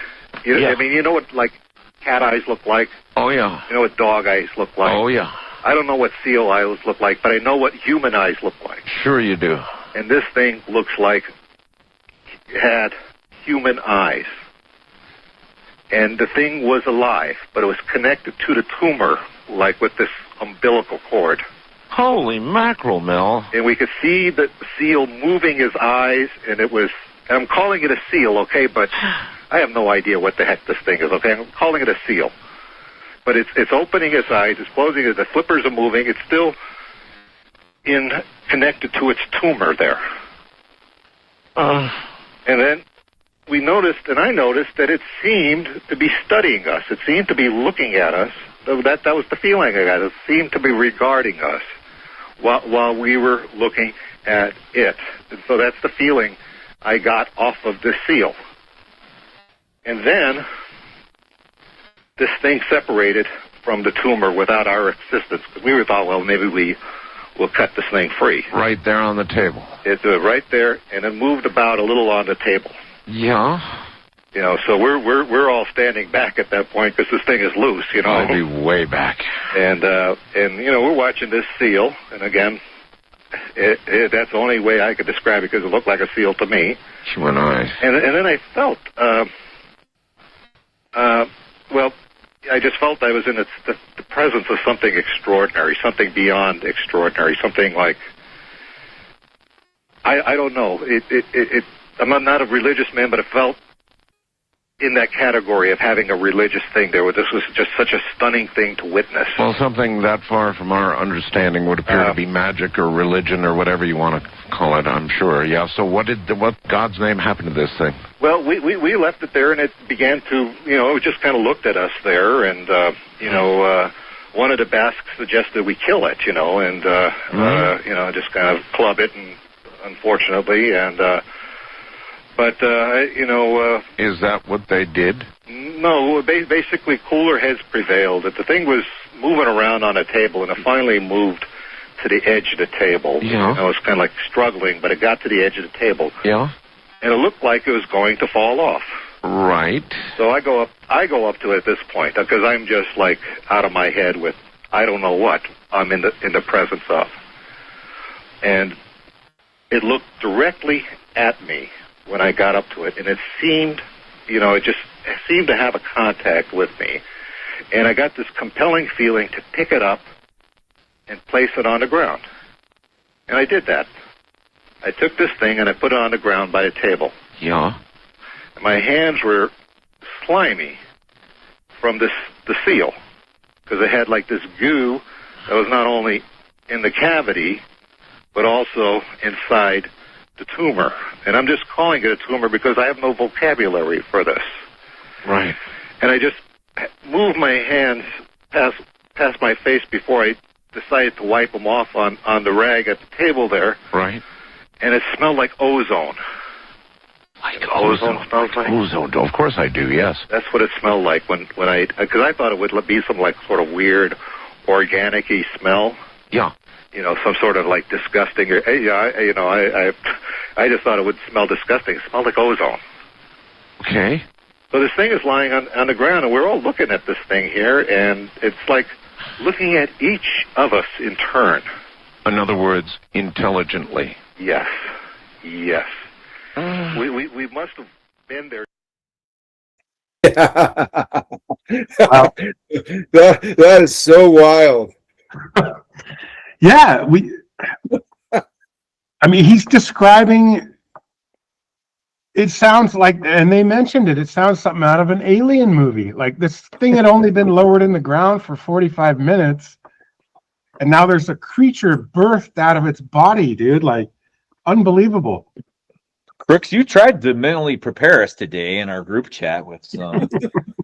You know, I mean, you know what like cat eyes look like? Oh yeah. You know what dog eyes look like? Oh yeah. I don't know what seal eyes look like, but I know what human eyes look like. Sure you do. And this thing looks like it had human eyes. And the thing was alive, but it was connected to the tumor, like with this umbilical cord. Holy mackerel, Mel. And we could see the seal moving his eyes, and it was, and I'm calling it a seal, okay, but I have no idea what the heck this thing is, okay? I'm calling it a seal. But it's opening its eyes, it's closing it, the flippers are moving, it's still connected to its tumor there. And then we noticed, and I noticed, that it seemed to be studying us. It seemed to be looking at us. That was the feeling I got. It seemed to be regarding us while we were looking at it. And so that's the feeling I got off of this seal. And then this thing separated from the tumor without our assistance. We were thought, well, maybe we will cut this thing free. Right there on the table. It's right there, and it moved about a little on the table. Yeah. You know, so we're all standing back at that point because this thing is loose. You know, I'll be way back. And you know, we're watching this seal, and again, that's the only way I could describe it because it looked like a seal to me. Human eyes. And then I felt, well, I just felt I was in the presence of something extraordinary, something beyond extraordinary, something like, I don't know. I'm not a religious man, but it felt in that category of having a religious thing there. This was just such a stunning thing to witness. Well, something that far from our understanding would appear to be magic or religion or whatever you want to call it, I'm sure. Yeah, so what God's name happened to this thing? Well, we left it there, and it began to, you know, it just kind of looked at us there, and, you know, one of the Basques suggested we kill it, you know, and, you know, just kind of club it, and unfortunately, and, but, you know... Is that what they did? No, basically cooler heads prevailed. The thing was moving around on a table, and it finally moved to the edge of the table. Yeah. You know, it was kind of like struggling, but it got to the edge of the table. Yeah. And it looked like it was going to fall off. Right. So I go up to it at this point, because I'm just like out of my head with I don't know what I'm in the presence of. And it looked directly at me when I got up to it, and it seemed, you know, it seemed to have a contact with me. And I got this compelling feeling to pick it up and place it on the ground. And I did that. I took this thing and I put it on the ground by a table. Yeah. And my hands were slimy from the seal, because it had like this goo that was not only in the cavity, but also inside the tumor. And I'm just calling it a tumor because I have no vocabulary for this. Right. And I just moved my hands past my face before I decided to wipe them off on the rag at the table there. Right. And it smelled like ozone. Like ozone smells like? Ozone, of course I do, yes. That's what it smelled like when because I thought it would be some like sort of weird organic-y smell. Yeah. You know, some sort of like disgusting. I just thought it would smell disgusting. It smelled like ozone. Okay. So this thing is lying on the ground, and we're all looking at this thing here, and it's like looking at each of us in turn. In other words, intelligently. Yes. Yes. We must have been there. Wow. That is so wild. Yeah, I mean, he's describing it sounds like, and they mentioned it sounds something out of an alien movie. Like, this thing had only been lowered in the ground for 45 minutes, and now there's a creature birthed out of its body, dude. Like, unbelievable. Crooks, you tried to mentally prepare us today in our group chat with some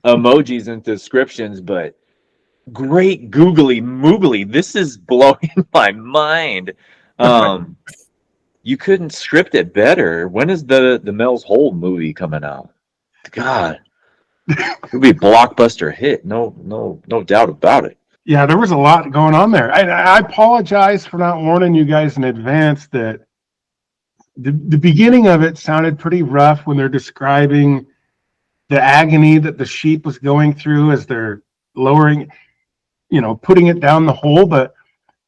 emojis and descriptions, but great googly moogly. This is blowing my mind. You couldn't script it better. When is the Mel's Hole movie coming out? God, it'll be a blockbuster hit. No doubt about it. Yeah, there was a lot going on there. I apologize for not warning you guys in advance that the beginning of it sounded pretty rough when they're describing the agony that the sheep was going through as they're lowering, putting it down the hole. But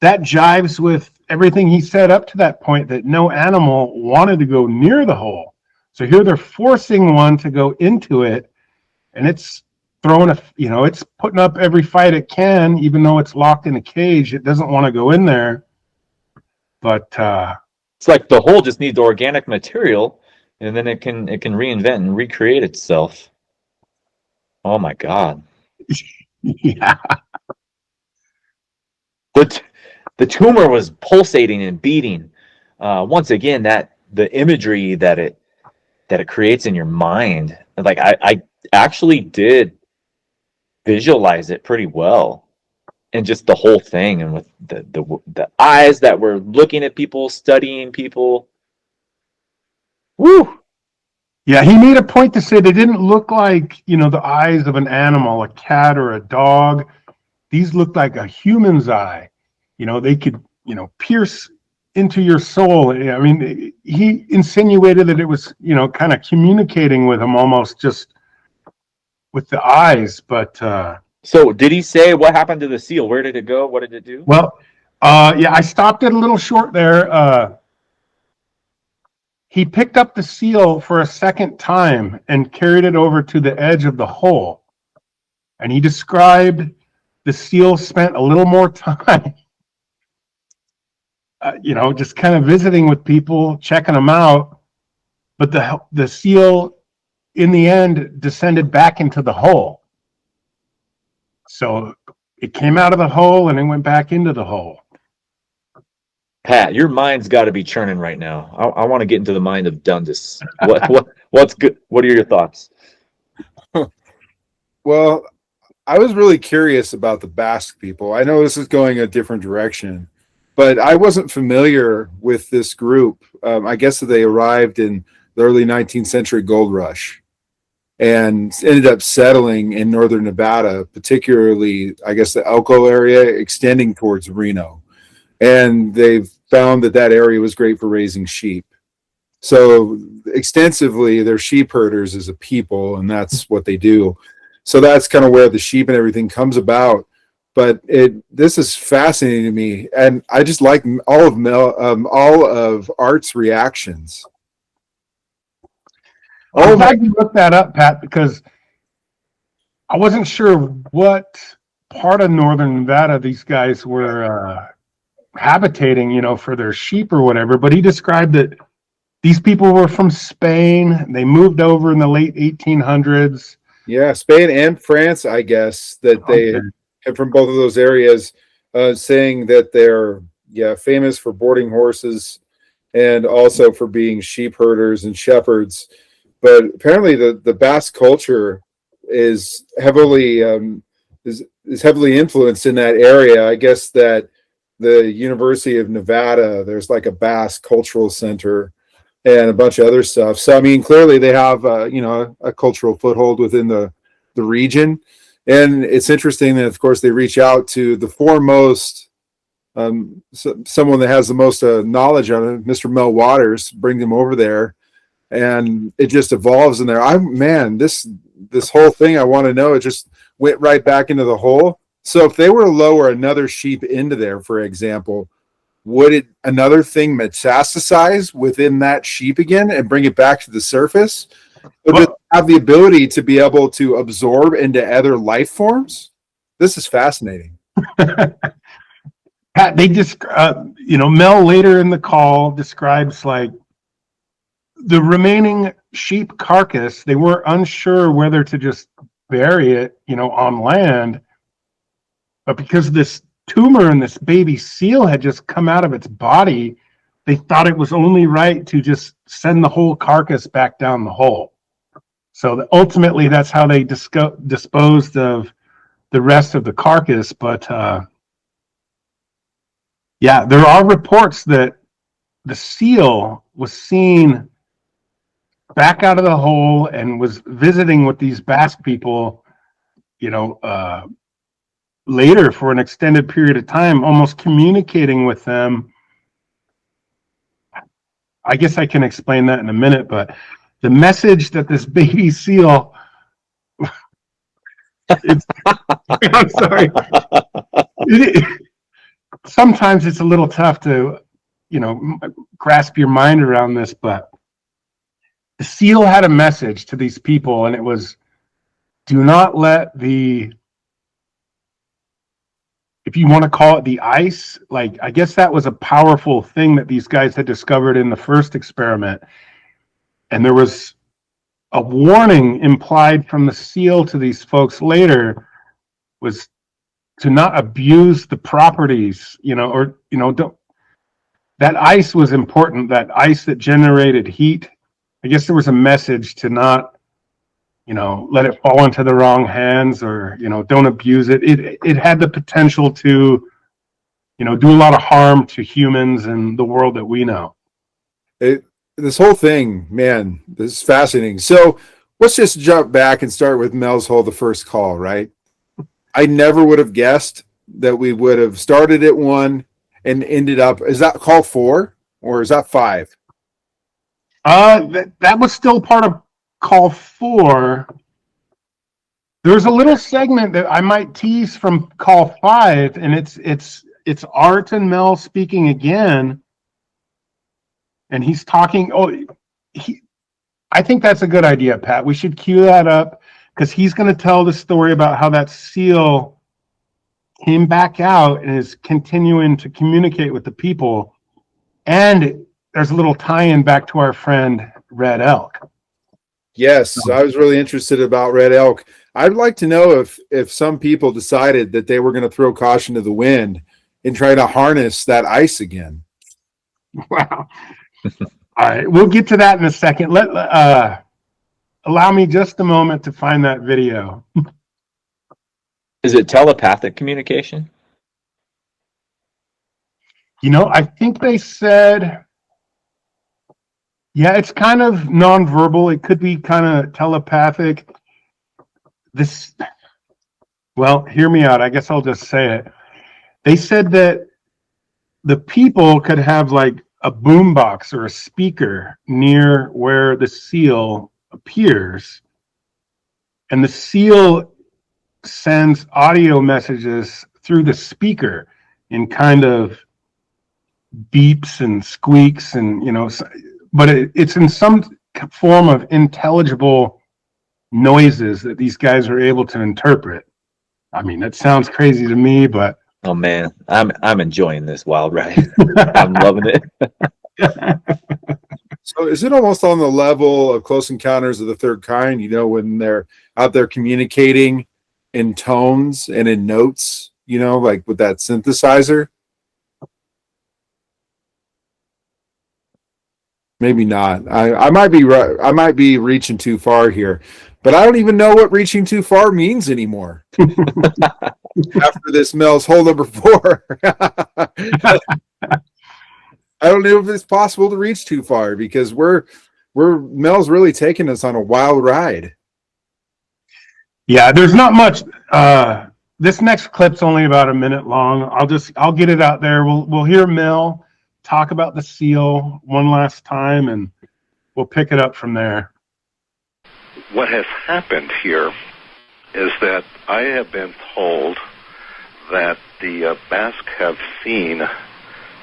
that jives with everything he said up to that point, that no animal wanted to go near the hole. So here they're forcing one to go into it, and it's throwing it's putting up every fight it can, even though it's locked in a cage. It doesn't want to go in there. But it's like the hole just needs organic material, and then it can reinvent and recreate itself. Oh my God. Yeah. The tumor was pulsating and beating. Once again, that the imagery that it creates in your mind, like I actually did visualize it pretty well, and just the whole thing, and with the eyes that were looking at people, studying people. Woo! Yeah, he made a point to say they didn't look like, the eyes of an animal, a cat or a dog. These looked like a human's eye. They could, pierce into your soul. I mean, he insinuated that it was, kind of communicating with him almost just with the eyes. But so did he say what happened to the seal? Where did it go? What did it do? Well, yeah, I stopped it a little short there. He picked up the seal for a second time and carried it over to the edge of the hole. And he described the seal spent a little more time, just kind of visiting with people, checking them out. But the seal, in the end, descended back into the hole. So it came out of the hole and it went back into the hole. Pat, your mind's got to be churning right now. I want to get into the mind of Dundas. What's good? What are your thoughts? Well, I was really curious about the Basque people. I know this is going a different direction, but I wasn't familiar with this group. I guess that they arrived in the early 19th century gold rush and ended up settling in northern Nevada, particularly, I guess, the Elko area extending towards Reno. And they've found that area was great for raising sheep. So extensively, they're sheep herders as a people, and that's what they do. So that's kind of where the sheep and everything comes about. But this is fascinating to me, and I just like all of Art's reactions. I'm glad you looked that up, Pat, because I wasn't sure what part of northern Nevada these guys were habitating, for their sheep or whatever. But he described that these people were from Spain. They moved over in the late 1800s. Yeah, Spain and France, I guess, that they have from both of those areas, saying that they're famous for boarding horses and also for being sheep herders and shepherds. But apparently the Basque culture is heavily heavily influenced in that area. I guess that the University of Nevada, there's like a Basque cultural center and a bunch of other stuff. So, I mean, clearly they have, a cultural foothold within the region. And it's interesting that, of course, they reach out to the foremost, someone that has the most knowledge on it, Mr. Mel Waters, bring them over there. And it just evolves in there. This whole thing, I want to know, it just went right back into the hole. So if they were to lower another sheep into there, for example, would another thing metastasize within that sheep again and bring it back to the surface? Or does it have the ability to be able to absorb into other life forms? This is fascinating. Pat, they just, Mel later in the call describes like the remaining sheep carcass. They were unsure whether to just bury it, on land, but because this tumor in this baby seal had just come out of its body, they thought it was only right to just send the whole carcass back down the hole. So ultimately, that's how they disposed of the rest of the carcass. But yeah, there are reports that the seal was seen back out of the hole and was visiting with these Basque people, later for an extended period of time, almost communicating with them. I guess I can explain that in a minute, but the message that this baby seal, I'm sorry. Sometimes it's a little tough to, grasp your mind around this, but the seal had a message to these people, and it was, do not let if you want to call it the ice, I guess that was a powerful thing that these guys had discovered in the first experiment. And there was a warning implied from the seal to these folks later, was to not abuse the properties, don't. That ice was important, that ice that generated heat. I guess there was a message to not, let it fall into the wrong hands, or, don't abuse it. It had the potential to, do a lot of harm to humans and the world that we know. This whole thing, man, this is fascinating. So let's just jump back and start with Mel's the first call, right? I never would have guessed that we would have started at 1 and ended up, is that call 4 or is that 5? That was still part of call 4. There's a little segment that I might tease from call 5, and it's Art and Mel speaking again, and he's talking. I think that's a good idea, Pat. We should cue that up, because he's going to tell the story about how that seal came back out and is continuing to communicate with the people. And there's a little tie-in back to our friend Red Elk. Yes, I was really interested about Red Elk. I'd like to know if some people decided that they were going to throw caution to the wind and try to harness that ice again. Wow. All right, we'll get to that in a second. Allow me just a moment to find that video. Is it telepathic communication? I think they said, yeah, it's kind of nonverbal. It could be kind of telepathic. Well, hear me out. I guess I'll just say it. They said that the people could have a boombox or a speaker near where the seal appears, and the seal sends audio messages through the speaker in kind of beeps and squeaks, and but it's in some form of intelligible noises that these guys are able to interpret. I mean, that sounds crazy to me, but oh man, I'm enjoying this wild ride. I'm loving it. So is it almost on the level of Close Encounters of the Third Kind, when they're out there communicating in tones and in notes, with that synthesizer? Maybe not. I might be right. I might be reaching too far here, but I don't even know what reaching too far means anymore. After this Mel's hole number 4. I don't know if it's possible to reach too far, because Mel's really taking us on a wild ride. Yeah, there's not much. This next clip's only about a minute long. I'll get it out there. We'll hear Mel talk about the seal one last time, and we'll pick it up from there. What has happened here is that I have been told that the Basque have seen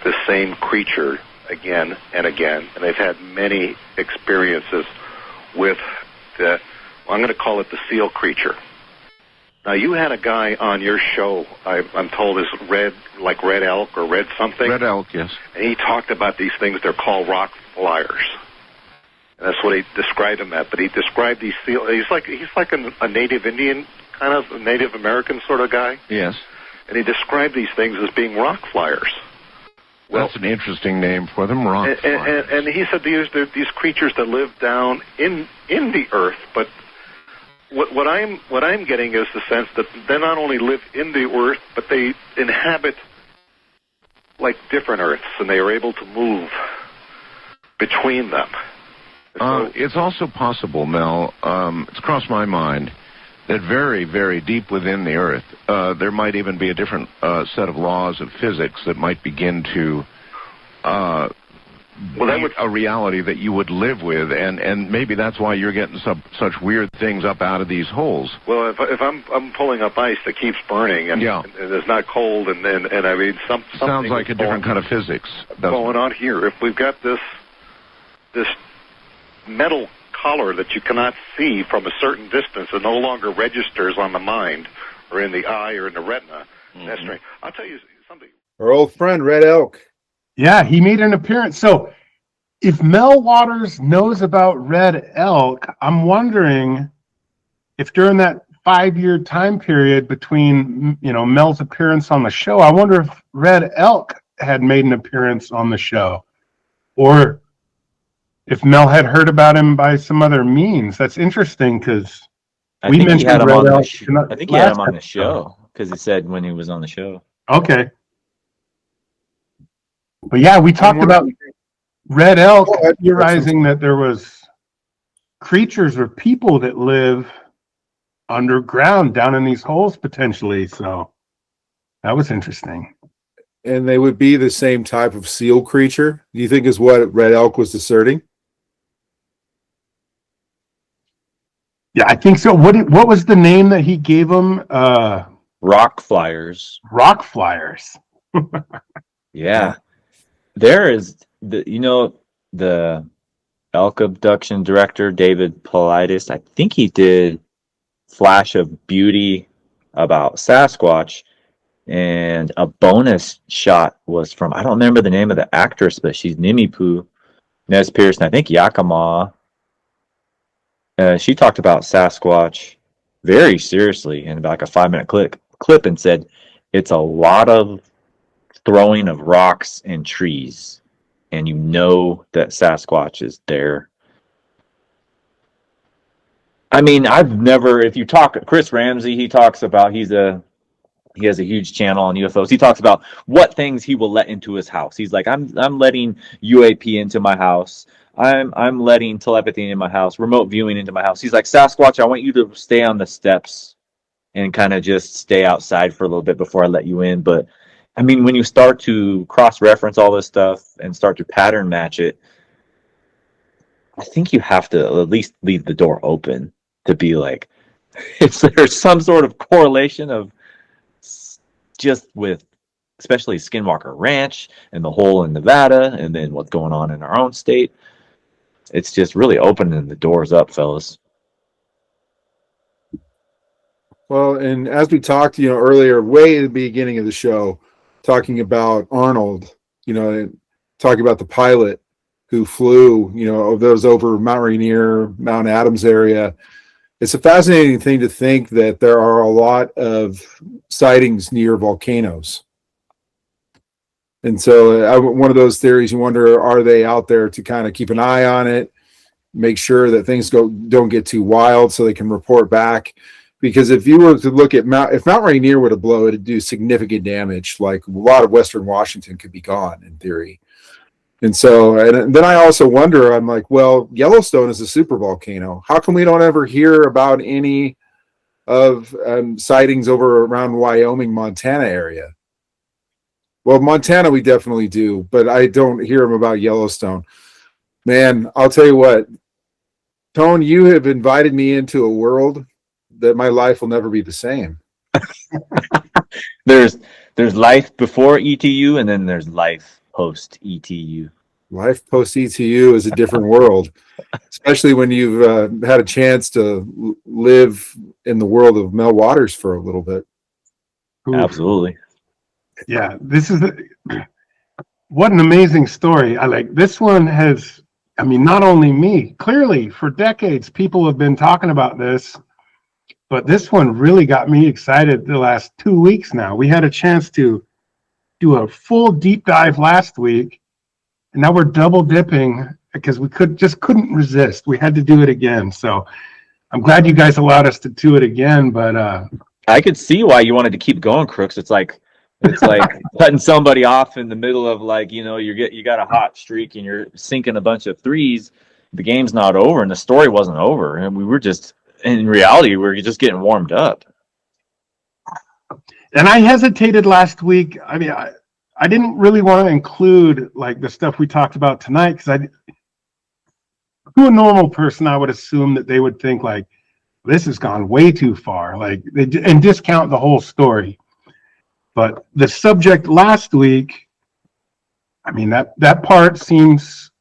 the same creature again and again, and they've had many experiences with I'm going to call it the seal creature. Now, you had a guy on your show, I'm told is Red Elk or Red something? Red Elk, yes. And he talked about these things, they're called rock flyers. And that's what he described him at. But he described these seals. He's like a Native Indian, kind of a Native American sort of guy. Yes. And he described these things as being rock flyers. Well, that's an interesting name for them, rock flyers. And he said these creatures that live down in the earth, but what I'm getting is the sense that they not only live in the earth, but they inhabit like different earths, and they are able to move between them. So, it's also possible, Mel, it's crossed my mind, that very, very deep within the earth, there might even be a different set of laws of physics that might begin to a reality that you would live with, and maybe that's why you're getting such weird things up out of these holes. Well, if I'm pulling up ice that keeps burning, and it's not cold, and I mean something sounds like a different kind of physics going on here. If we've got this metal color that you cannot see from a certain distance, and no longer registers on the mind or in the eye or in the retina, that's strange. I'll tell you something. Our old friend Red Elk. Yeah, he made an appearance. So if Mel Waters knows about Red Elk, I'm wondering if during that 5-year time period between, Mel's appearance on the show, I wonder if Red Elk had made an appearance on the show, or if Mel had heard about him by some other means. That's interesting, because we mentioned Red Elk. I think he had him on the show, because he said when he was on the show. Okay. But yeah, we talked about Red Elk theorizing that there was creatures or people that live underground down in these holes potentially. So that was interesting. And they would be the same type of seal creature, do you think, is what Red Elk was asserting? Yeah, I think so. What was the name that he gave them? Rock flyers. Rock flyers. Yeah. There is the elk abduction director, David Politis. I think he did Flash of Beauty about Sasquatch, and a bonus shot was from, I don't remember the name of the actress, but she's Nimipu, Nez Pearson, I think Yakima. She talked about Sasquatch very seriously in like a 5-minute clip and said it's a lot of throwing of rocks and trees, and that Sasquatch is there. I mean, if you talk Chris Ramsey, he talks about he has a huge channel on UFOs. He talks about what things he will let into his house. He's like, I'm letting UAP into my house. I'm letting telepathy in my house, remote viewing into my house. He's like, Sasquatch, I want you to stay on the steps and kind of just stay outside for a little bit before I let you in. But I mean, when you start to cross-reference all this stuff and start to pattern match it, I think you have to at least leave the door open to be like, is there some sort of correlation of just with, especially Skinwalker Ranch and the hole in Nevada, and then what's going on in our own state? It's just really opening the doors up, fellas. Well, and as we talked, earlier, way at the beginning of the show, talking about Arnold, talking about the pilot who flew, those over Mount Rainier, Mount Adams area. It's a fascinating thing to think that there are a lot of sightings near volcanoes. And so one of those theories, you wonder, are they out there to kind of keep an eye on it, make sure that things don't get too wild so they can report back? Because if you were to look at if Mount Rainier were to blow, it'd do significant damage. Like a lot of Western Washington could be gone in theory. And so, and then I also wonder, I'm like, well, Yellowstone is a super volcano. How come we don't ever hear about any of sightings over around Wyoming, Montana area? Well, Montana, we definitely do, but I don't hear them about Yellowstone. Man, I'll tell you what, Tone, you have invited me into a world that my life will never be the same. There's life before ETU, and then there's life post ETU. Life post ETU is a different world, especially when you've had a chance to live in the world of Mel Waters for a little bit. Absolutely. Yeah, this is what an amazing story. I like this one has I mean, not only me, clearly for decades, people have been talking about this, but this one really got me excited the last 2 weeks now. We had a chance to do a full deep dive last week, and now we're double dipping because we couldn't resist. We had to do it again. So I'm glad you guys allowed us to do it again, but I could see why you wanted to keep going, Crooks. It's like cutting somebody off in the middle of, like, you know, you got a hot streak and you're sinking a bunch of threes. The game's not over and the story wasn't over, and we were just, in reality, we were just getting warmed up. And I hesitated last week. I mean, I didn't really want to include like the stuff we talked about tonight, because to a normal person, I would assume that they would think like, this has gone way too far, like, and discount the whole story. But the subject last week, I mean, that part seems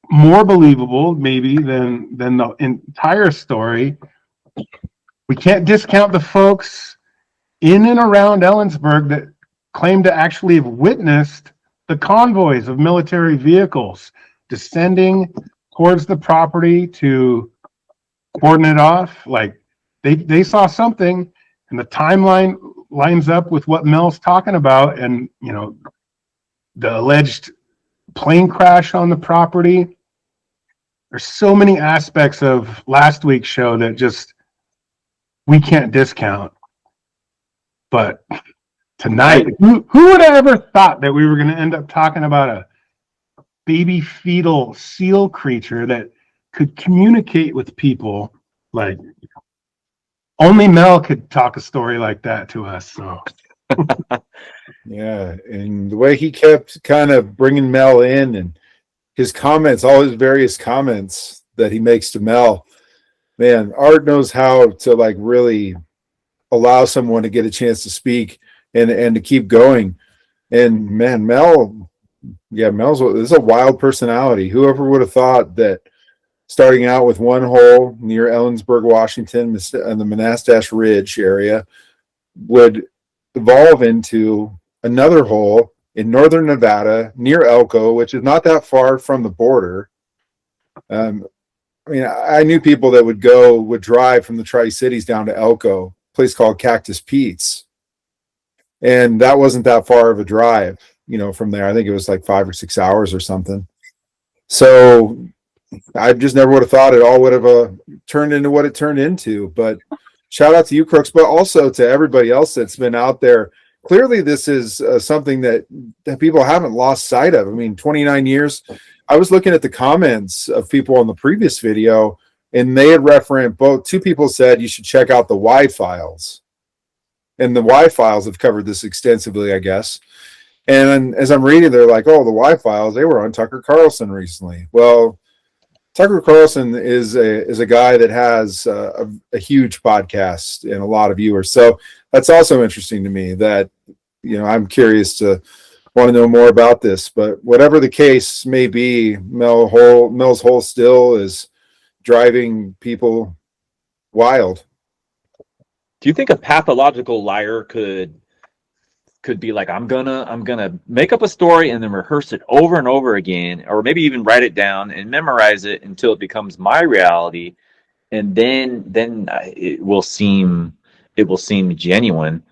more believable maybe than the entire story. We can't discount the folks in and around Ellensburg that claim to actually have witnessed the convoys of military vehicles descending towards the property to cordon it off. Like, they saw something, and the timeline lines up with what Mel's talking about, and, you know, the alleged plane crash on the property. There's so many aspects of last week's show that just we can't discount. But tonight, who would have ever thought that we were going to end up talking about a baby fetal seal creature that could communicate with people? Like, only Mel could talk a story like that to us. So Yeah, and the way he kept kind of bringing Mel in, and his comments, all his various comments that he makes to Mel, man, Art knows how to like really allow someone to get a chance to speak and to keep going. And man, Mel's this is a wild personality. Whoever would have thought that starting out with one hole near Ellensburg, Washington, and the Monastash Ridge area would evolve into another hole in northern Nevada near Elko, which is not that far from the border. I mean, I knew people that would drive from the Tri-Cities down to Elko, a place called Cactus Pete's. And that wasn't that far of a drive, you know, from there. I think it was like 5 or 6 hours or something. So I just never would have thought it all would have turned into what it turned into. But shout out to you, Crooks, but also to everybody else that's been out there. Clearly, this is something that people haven't lost sight of. I mean, 29 years. I was looking at the comments of people on the previous video, and they had referenced two people said you should check out the Y Files. And the Y Files have covered this extensively, I guess. And as I'm reading, they're like, oh, the Y Files, they were on Tucker Carlson recently. Well, Tucker Carlson is a guy that has a huge podcast and a lot of viewers. So that's also interesting to me that, you know, I'm curious to want to know more about this. But whatever the case may be, Mel's hole still is driving people wild. Do you think a pathological liar could be like, I'm gonna make up a story and then rehearse it over and over again, or maybe even write it down and memorize it until it becomes my reality, and then it will seem genuine?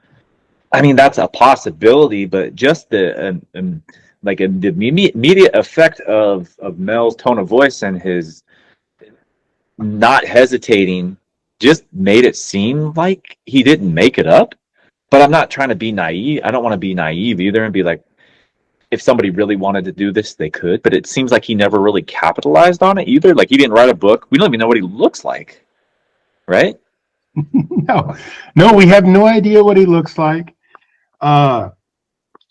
I mean, that's a possibility, but just the immediate effect of Mel's tone of voice and his not hesitating just made it seem like he didn't make it up. But I'm not trying to be naive. I don't want to be naive either and be like, if somebody really wanted to do this, they could. But it seems like he never really capitalized on it either. Like, he didn't write a book. We don't even know what he looks like, right? No, we have no idea what he looks like. I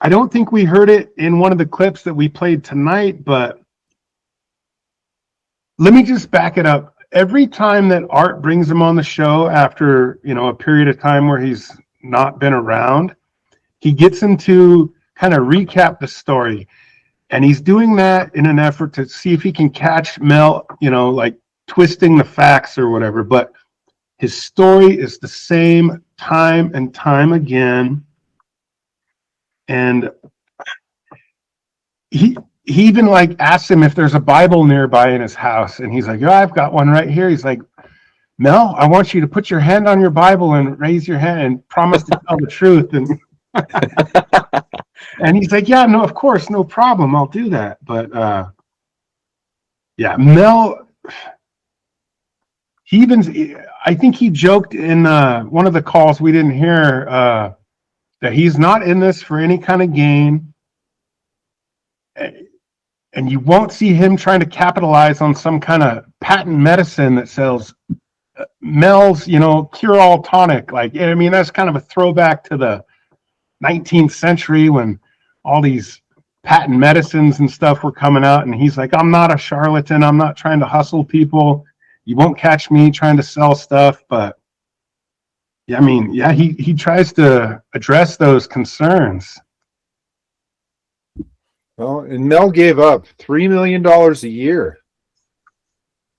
don't think we heard it in one of the clips that we played tonight, but let me just back it up. Every time that Art brings him on the show after, you know, a period of time where he's not been around, he gets him to kind of recap the story, and he's doing that in an effort to see if he can catch Mel, you know, like twisting the facts or whatever. But his story is the same time and time again, and he even like asked him if there's a Bible nearby in his house, and he's like, "Yeah, I've got one right here." He's like, "Mel, I want you to put your hand on your Bible and raise your hand and promise to tell the truth." And and he's like, "Yeah, no, of course, no problem, I'll do that." But yeah, Mel, I think he joked in one of the calls we didn't hear that he's not in this for any kind of gain. And you won't see him trying to capitalize on some kind of patent medicine that sells Mel's, cure-all tonic. Like, I mean, that's kind of a throwback to the 19th century when all these patent medicines and stuff were coming out. And he's like, "I'm not a charlatan. I'm not trying to hustle people. You won't catch me trying to sell stuff." But yeah, I mean, yeah, he tries to address those concerns. Well, and Mel gave up $3 million a year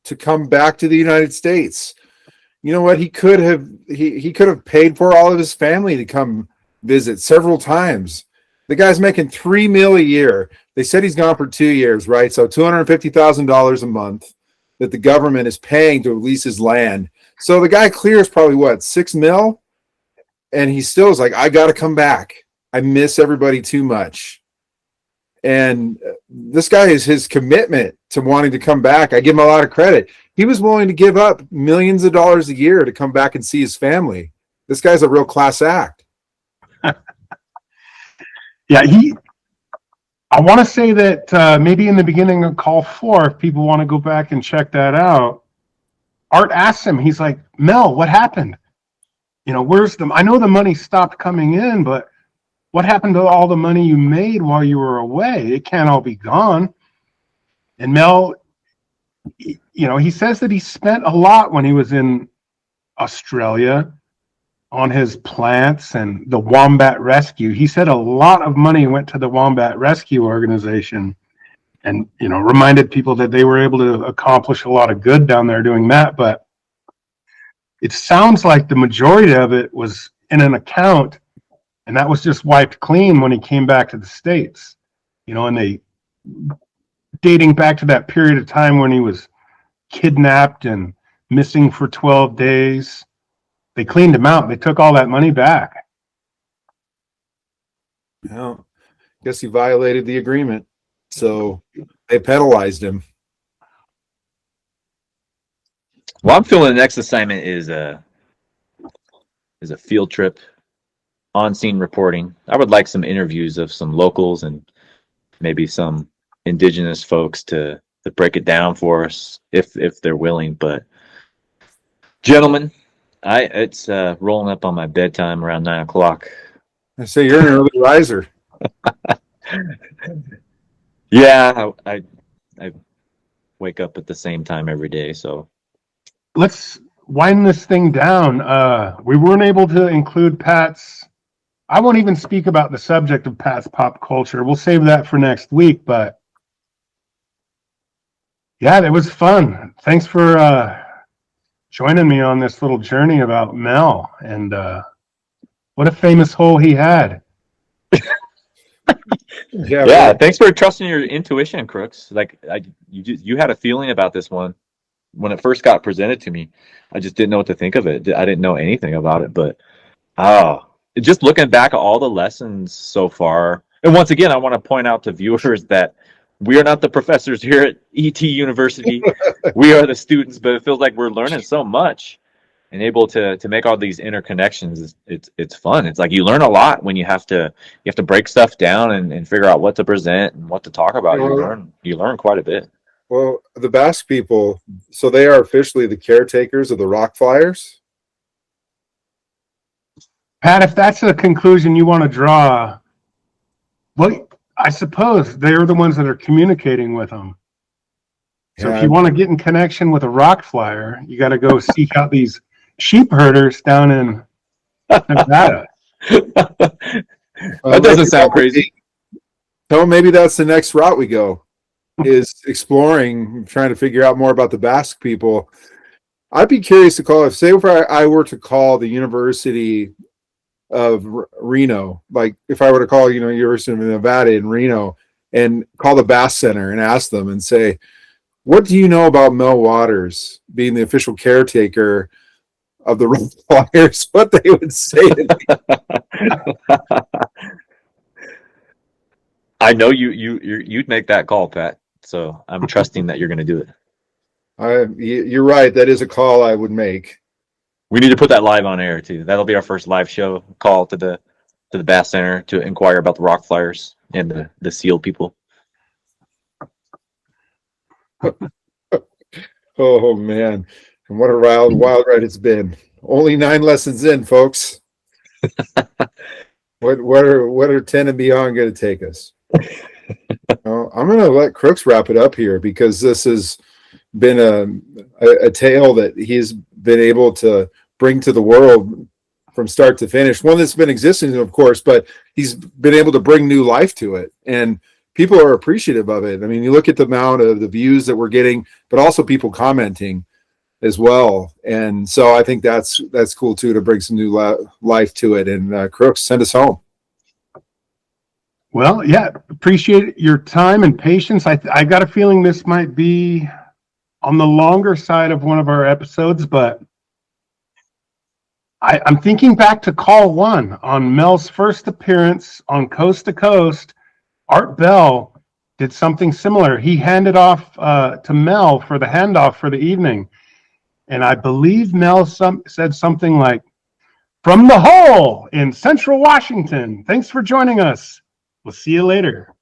to come back to the United States. You know what? He could have paid for all of his family to come visit several times. The guy's making $3 million a year. They said he's gone for 2 years, right? So $250,000 a month that the government is paying to lease his land. So the guy clears probably what, $6 million, and he still is like, "I got to come back. I miss everybody too much." And this guy is his commitment to wanting to come back. I give him a lot of credit. He was willing to give up millions of dollars a year to come back and see his family. This guy's a real class act. Yeah, I want to say that maybe in the beginning of call 4, if people want to go back and check that out, Art asked him, he's like, "Mel, what happened? Where's I know the money stopped coming in, but what happened to all the money you made while you were away? It can't all be gone." And Mel, he says that he spent a lot when he was in Australia on his plants and the Wombat Rescue. He said a lot of money went to the Wombat Rescue organization, and reminded people that they were able to accomplish a lot of good down there doing that. But it sounds like the majority of it was in an account, and that was just wiped clean when he came back to the States. And they, dating back to that period of time when he was kidnapped and missing for 12 days, they cleaned him out. They took all that money back. Well, guess he violated the agreement, so they penalized him. Well, I'm feeling the next assignment is a field trip, on-scene reporting. I would like some interviews of some locals and maybe some indigenous folks to break it down for us if they're willing. But gentlemen, it's rolling up on my bedtime around 9 o'clock. I say you're an early riser. Yeah, I wake up at the same time every day. So let's wind this thing down. We weren't able to include Pat's. I won't even speak about the subject of Pat's pop culture. We'll save that for next week. But yeah, it was fun. Thanks for joining me on this little journey about Mel, and what a famous hole he had. Yeah, thanks for trusting your intuition, Crooks. Like you had a feeling about this one when it first got presented to me. I just didn't know what to think of it. I didn't know anything about it, but just looking back at all the lessons so far, and once again, I want to point out to viewers that we are not the professors here at ETU University. We are the students, but it feels like we're learning so much and able to make all these interconnections. It's fun. It's like you learn a lot when you have to break stuff down and figure out what to present and what to talk about. You learn quite a bit. Well, the Basque people, so they are officially the caretakers of the rock flyers. Pat, if that's a conclusion you want to draw, well, I suppose they're the ones that are communicating with them. So if you want to get in connection with a rock flyer, you got to go seek out these sheep herders down in Nevada. That doesn't sound crazy. So maybe that's the next route we go, is exploring, trying to figure out more about the Basque people. I'd be curious to call, if I were to call the University of Reno, like if I were to call, University of Nevada in Reno, and call the Basque Center and ask them and say, what do you know about Mel Waters being the official caretaker of the Red Flyers? What they would say to me. I know you'd make that call, Pat. So I'm trusting that you're going to do it. You're right. That is a call I would make. We need to put that live on air too. That'll be our first live show call to the Basque Center to inquire about the rock flyers and the seal people. Oh man, and what a wild ride it's been. Only 9 lessons in, folks. What are 10 and beyond going to take us? I'm going to let Crooks wrap it up here, because this has been a tale that he's been able to bring to the world from start to finish. One that's been existing, of course, but he's been able to bring new life to it, and people are appreciative of it. I mean, you look at the amount of the views that we're getting, but also people commenting as well. And so I think that's cool too, to bring some new life to it. And Crooks, send us home. Well, yeah, appreciate your time and patience. I got a feeling this might be on the longer side of one of our episodes, but I'm thinking back to call 1 on Mel's first appearance on Coast to Coast. Art Bell did something similar. He handed off to Mel for the handoff for the evening. And I believe Mel said something like, "From the hole in Central Washington, thanks for joining us. We'll see you later."